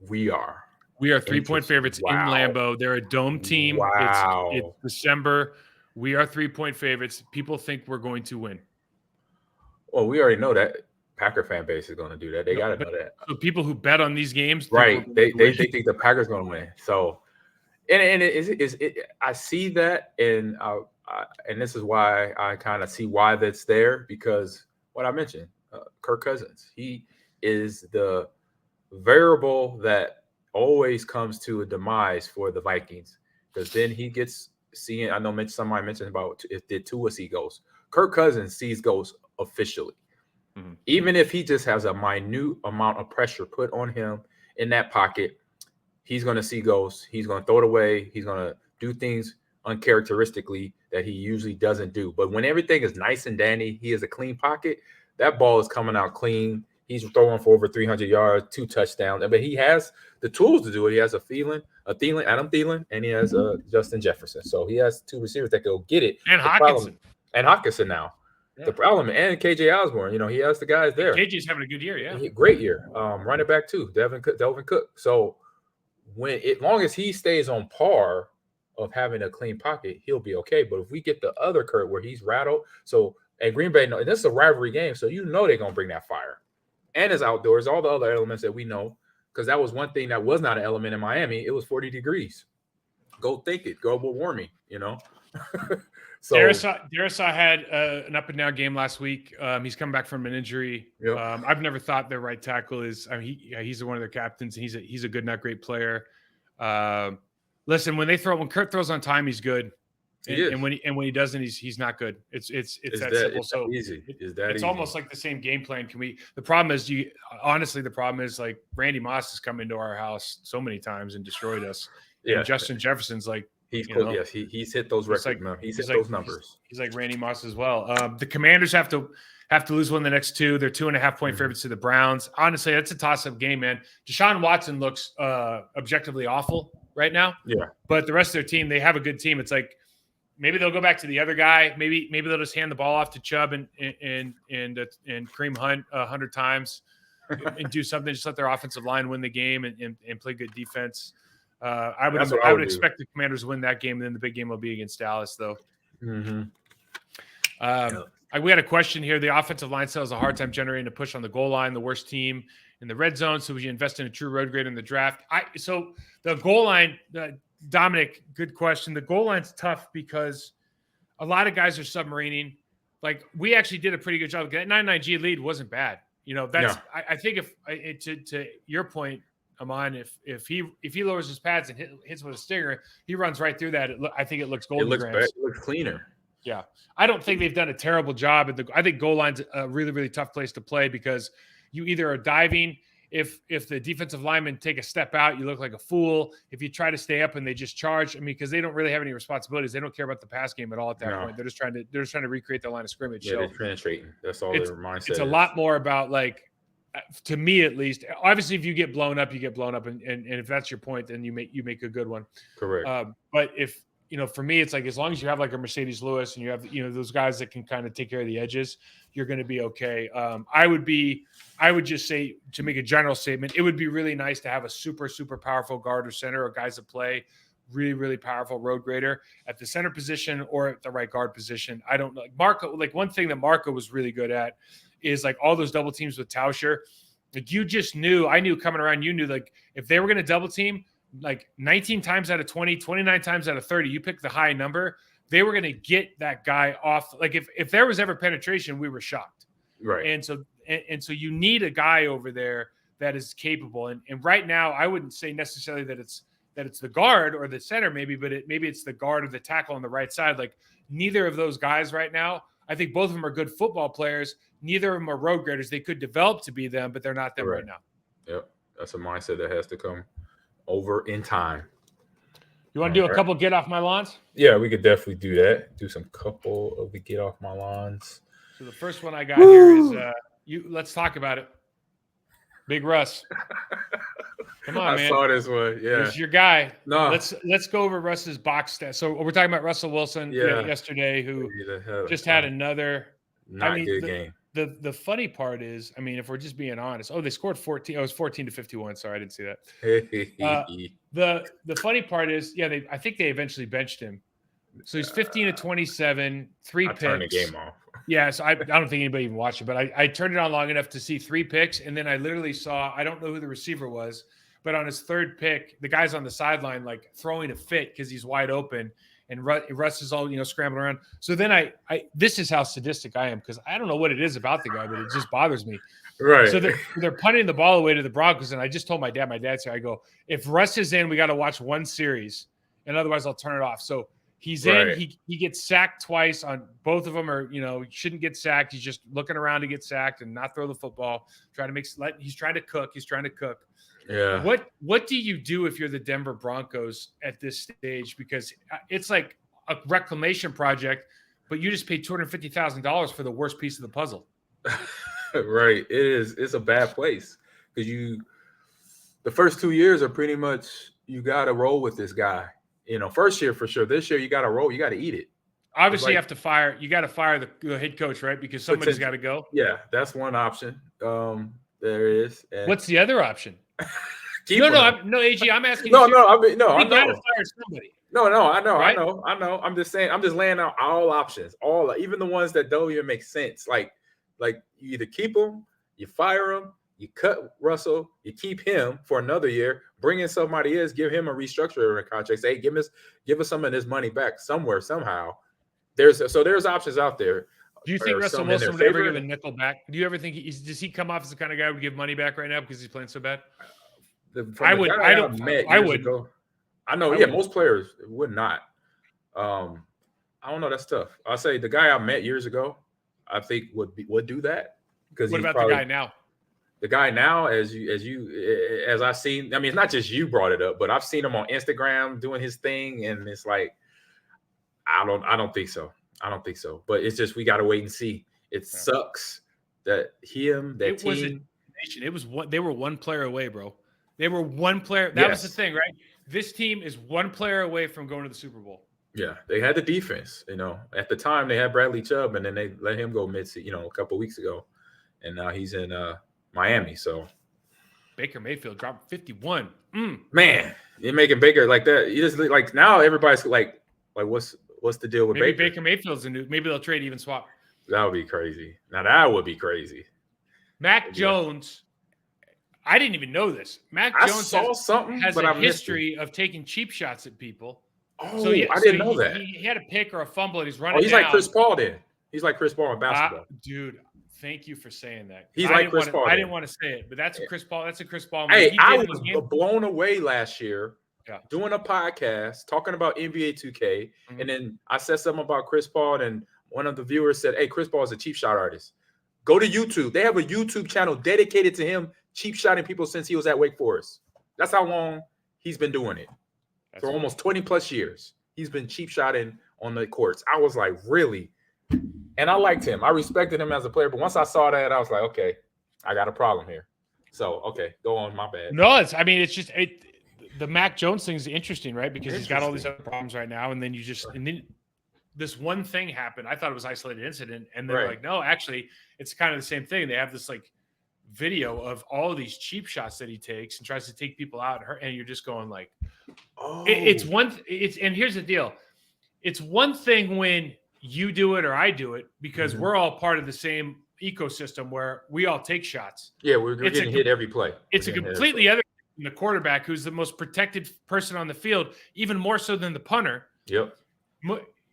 We are 3-point favorites in Lambeau. They're a dome team. Wow. It's December. We are 3-point favorites. People think we're going to win. Well, we already know that Packer fan base is going to do that. They got to know that. So people who bet on these games, right? They think the Packers going to win. So, and I see that, and this is why I kind of see why that's there, because what I mentioned, Kirk Cousins, he is the variable that always comes to a demise for the Vikings, because then he gets seeing. I know somebody mentioned about if did Tua see ghosts. Kirk Cousins sees ghosts officially, even if he just has a minute amount of pressure put on him in that pocket. He's going to see ghosts. He's going to throw it away. He's going to do things uncharacteristically that he usually doesn't do. But when everything is nice and dandy, he has a clean pocket, that ball is coming out clean. He's throwing for over 300 yards, 2 touchdowns. But he has the tools to do it. He has Adam Thielen, and he has Justin Jefferson. So he has 2 receivers that go get it. And Hawkinson now. Yeah. The problem, and KJ Osborne, he has the guys there. KJ's having a good year, yeah. Great year. Running back too, Delvin Cook. So as long as he stays on par of having a clean pocket, he'll be okay. But if we get the other Kurt where he's rattled, so at Green Bay, this is a rivalry game, so they're gonna bring that fire. And it's outdoors, all the other elements that we know, because that was one thing that was not an element in Miami. It was 40 degrees. Go think it, global warming, So Darrisaw had an up and down game last week. He's come back from an injury. Yep. I've never thought their right tackle is. He's one of their captains. He's a good, not great player. Listen, when Kurt throws on time, he's good. And when he doesn't, he's not good. It's that simple. It's so easy. It's almost like the same game plan. The problem is like Randy Moss has come into our house so many times and destroyed us. Yeah. And Justin Jefferson's like. He's cool. Yes, he's hit those records. He's hit those numbers. He's like Randy Moss as well. The Commanders have to lose one of the next 2. They're 2.5-point favorites to the Browns. Honestly, that's a toss-up game, man. Deshaun Watson looks objectively awful right now. Yeah, but the rest of their team, they have a good team. It's like maybe they'll go back to the other guy. Maybe they'll just hand the ball off to Chubb and Kareem Hunt 100 times. and do something. Just let their offensive line win the game and play good defense. I That's what I would would do. expect the Commanders to win that game, and then the big game will be against Dallas, though. Mm-hmm. We had a question here. The offensive line still has a hard time generating a push on the goal line, the worst team in the red zone. So we invest in a true road grader in the draft. So the goal line, Dominic, good question. The goal line's tough because a lot of guys are submarining. Like, we actually did a pretty good job. That 9-9G lead wasn't bad. I think to your point, Ahman, if he lowers his pads and hits with a stinger, he runs right through that. I think it looks golden. It looks better. It looks cleaner. Yeah. I don't think they've done a terrible job. I think goal line's a really, really tough place to play because you either are diving. If the defensive linemen take a step out, you look like a fool. If you try to stay up and they just charge, because they don't really have any responsibilities. They don't care about the pass game at all at that point. They're just trying to recreate the line of scrimmage. Yeah, they're penetrating. That's all their mindset. It's a lot more about, like, to me at least. Obviously, if you get blown up, you get blown up, and if that's your point, then you make a good one. Correct. But if for me, it's like, as long as you have like a Mercedes Lewis and you have those guys that can kind of take care of the edges, you're going to be okay. I would just say, to make a general statement, it would be really nice to have a super, super powerful guard or center, or guys that play really, really powerful road grader at the center position or at the right guard position. I don't know. Marco, like, one thing that Marco was really good at is, like, all those double teams with Tauscher. Like, you just knew, I knew coming around, you knew, like, if they were going to double team, like 19 times out of 20, 29 times out of 30, you pick the high number, they were going to get that guy off. Like, if there was ever penetration, we were shocked. Right. And so you need a guy over there that is capable. And right now, I wouldn't say necessarily that it's the guard or the center, maybe it's the guard or the tackle on the right side. Like, neither of those guys right now, I think both of them are good football players. Neither of them are road graders. They could develop to be them, but they're not them right now. Yep. That's a mindset that has to come over in time. You want to do a couple get off my lawns? Yeah, we could definitely do that. Do some couple of the get off my lawns. So the first one I got here is let's talk about it. Big Russ. Come on, man. I saw this one. Yeah. Here's your guy. No. Let's go over Russ's box stats. So we're talking about Russell Wilson yesterday, who just had another good game. The funny part is, if we're just being honest, they scored 14. It was 14-51. Sorry, I didn't see that. The funny part is, I think they eventually benched him. So he's 15-27, 3 picks. Turned the game off. Yeah, so I don't think anybody even watched it, but I turned it on long enough to see 3 picks, and then I literally saw, I don't know who the receiver was, but on his third pick, the guy's on the sideline, like, throwing a fit because he's wide open. And Russ is all, scrambling around. So then this is how sadistic I am, because I don't know what it is about the guy, but it just bothers me. Right. So they're punting the ball away to the Broncos, and I just told my dad's here, I go, if Russ is in, we got to watch one series, and otherwise I'll turn it off. So he's in. He gets sacked twice on both of them, or he shouldn't get sacked. He's just looking around to get sacked and not throw the football. He's trying to cook. Yeah. What do you do if you're the Denver Broncos at this stage? Because it's like a reclamation project, but you just paid $250,000 for the worst piece of the puzzle. Right. It is. It's a bad place because the first 2 years are pretty much, you got to roll with this guy. First year for sure. This year you got to roll. You got to eat it. Obviously, you got to fire the head coach, right? Because somebody's got to go. Yeah, that's one option. There is. And what's the other option? No, AG. I'm asking. No. I know. got to fire somebody. No. I know. Right? I know. I'm just saying. I'm just laying out all options, even the ones that don't even make sense. Like you either keep him, you fire him, you cut Russell, you keep him for another year, bring in somebody else, give him a restructuring contract. Say, hey, give us some of this money back somewhere, somehow. There's options out there. Do you think Russell Wilson would ever give a nickel back? Do you ever think does he come off as the kind of guy who would give money back right now because he's playing so bad? I would. I know. Most players would not. I don't know. That's tough. I'll say the guy I met years ago, I think would do that. Because what about the guy now? The guy now, as I've seen, it's not just you brought it up, but I've seen him on Instagram doing his thing, and it's like, I don't think so. But it's just, we got to wait and see. It sucks that team. They were one player away, bro. They were one player. That was the thing, right? This team is one player away from going to the Super Bowl. Yeah, they had the defense. At the time they had Bradley Chubb, and then they let him go a couple weeks ago, and now he's in Miami. So Baker Mayfield dropped 51. Man, you're making Baker like that. You just like now everybody's like what's the deal with Maybe Baker? Baker Mayfield's a new. Maybe they'll trade even swap. That would be crazy. Now that would be crazy. Mac Jones. I didn't even know this. Mac Jones has a history of taking cheap shots at people. Oh, so, I didn't know that. He had a pick or a fumble and he's running. Oh, he's like Chris Paul then. He's like Chris Paul in basketball. Dude, thank you for saying that. He's like Chris Paul. I didn't want to say it, but that's a Chris Paul. That's a Chris Paul. Hey, I was blown away last year doing a podcast talking about NBA 2K. And then I said something about Chris Paul, and one of the viewers said, hey, Chris Paul is a cheap shot artist. Go to YouTube. They have a YouTube channel dedicated to him cheap shotting people since he was at Wake Forest. That's how long he's been doing it. For almost 20 plus years. He's been cheap shotting on the courts. I was like, really? And I liked him. I respected him as a player. But once I saw that, I was like, okay, I got a problem here. So, okay, go on. My bad. No, it's just the Mac Jones thing is interesting, right? Because he's got all these other problems right now. And then this one thing happened. I thought it was an isolated incident. And then like, no, actually, it's kind of the same thing. They have this like video of all of these cheap shots that he takes and tries to take people out. And you're just going like, and here's the deal. It's one thing when you do it or I do it because we're all part of the same ecosystem where we all take shots. Yeah, we're getting hit every play. It's a completely other than the quarterback, who's the most protected person on the field, even more so than the punter. Yep.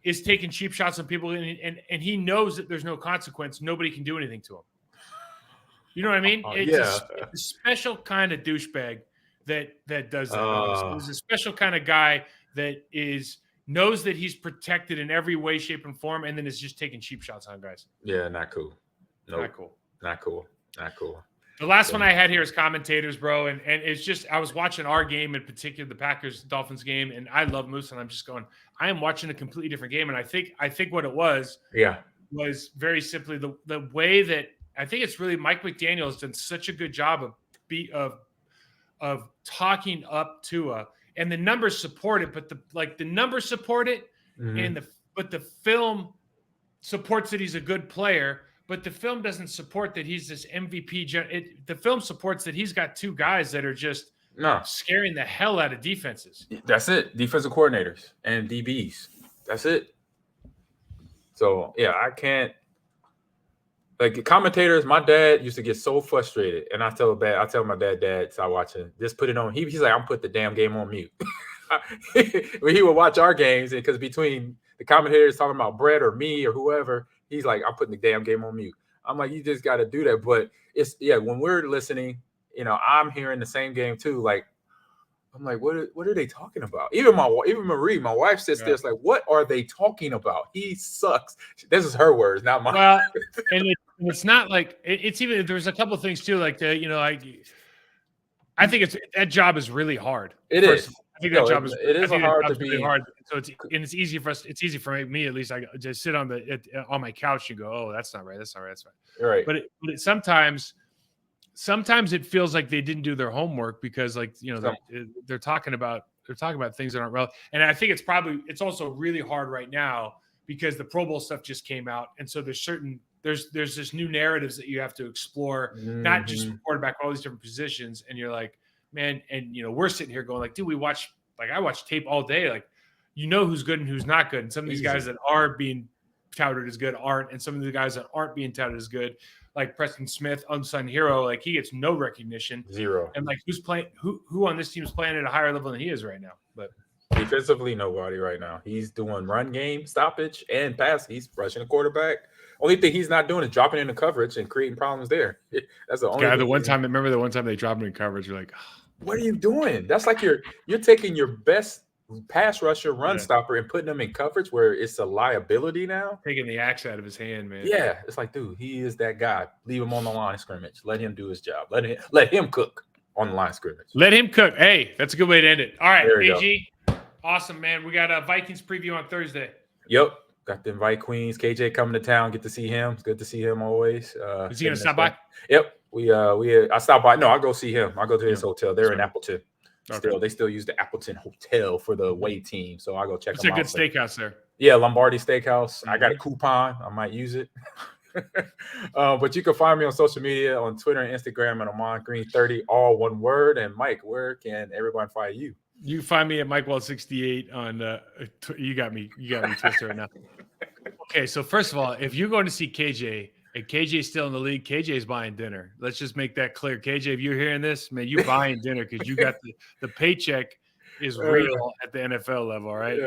Is taking cheap shots on people, and he knows that there's no consequence. Nobody can do anything to him. You know what I mean? It's a special kind of douchebag that does that. There's a special kind of guy that knows that he's protected in every way, shape, and form, and then is just taking cheap shots on guys. Yeah, not cool. Nope. Not cool. Not cool. Not cool. The last one I had here is commentators, bro, and it's just I was watching our game in particular, the Packers-Dolphins game, and I love Moose, and I'm just going, I am watching a completely different game, and I think what it was very simply the way that I think it's really Mike McDaniel has done such a good job of talking up Tua, and the numbers support it, but the numbers support it, but the film supports that he's a good player. But the film doesn't support that he's this MVP. The film supports that he's got two guys that are just scaring the hell out of defenses. That's it. Defensive coordinators and DBs. That's it. So, yeah, I can't. Like, commentators, my dad used to get so frustrated. And I tell my dad, stop watching. Just put it on. He's like, I'm put the damn game on mute. When he would watch our games, because between the commentators talking about Brett or me or whoever, he's like, I'm putting the damn game on mute. I'm like, you just got to do that. But when we're listening, I'm hearing the same game too. Like, I'm like, what are they talking about? Even Marie, my wife, sits there. It's like, what are they talking about? He sucks. This is her words, not mine. Well, and it's not like it's even. There's a couple of things too. Like I think that job is really hard. It is. I think that job is. It is hard to be really hard. So it's easy for us. It's easy for me at least. I just sit on my couch and go, oh, that's not right. That's not right. That's right. Right. But sometimes it feels like they didn't do their homework because they're talking about things that aren't relevant. And I think it's also really hard right now because the Pro Bowl stuff just came out, and so there's this new narratives that you have to explore, not just quarterback, all these different positions, and you're like, man, and we're sitting here going like, dude, I watch tape all day, like who's good and who's not good, and some of these guys that are being touted as good aren't, and some of the guys that aren't being touted as good, like Preston Smith, unsung hero, like he gets no recognition, zero, and like who's playing, who on this team is playing at a higher level than he is right now, but defensively nobody right now. He's doing run game stoppage and pass. He's rushing the quarterback. Only thing he's not doing is dropping into coverage and creating problems there. That's the only. Yeah, the one time they dropped him in coverage, you're like, oh. What are you doing? That's like you're taking your best pass rusher, run stopper, and putting them in coverage where it's a liability now. Taking the axe out of his hand, man. Yeah, it's like, dude, he is that guy. Leave him on the line of scrimmage. Let him do his job. Let him cook on the line of scrimmage. Let him cook. Hey, that's a good way to end it. All right, AG. Awesome, man. We got a Vikings preview on Thursday. Yep. Got the Invite Queens. KJ coming to town. Get to see him. It's good to see him always. Is he gonna stop by? Yep. I stopped by. No, I'll go see him. I'll go to his hotel. They're in Appleton. Okay. They still use the Appleton Hotel for the away team. So I'll go check them out. It's a good steakhouse there. Yeah, Lombardi Steakhouse. I got a coupon. I might use it. But you can find me on social media on Twitter and Instagram at Ahman Green 30, all one word. And Mike, where can everyone find you? You can find me at MikeWall68 on you got me twisted right now. Okay, so first of all, if you're going to see KJ and KJ's still in the league, KJ's buying dinner. Let's just make that clear. KJ, if you're hearing this, man, you buying dinner because you got the paycheck is real at the NFL level, all right?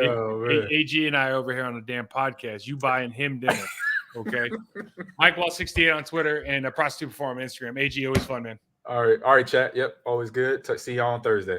AG and I over here on the damn podcast, you buying him dinner, okay? MikeWall68 on Twitter and a Prostitute Perform on Instagram. AG, always fun, man. All right, chat. Yep, always good. See y'all on Thursday.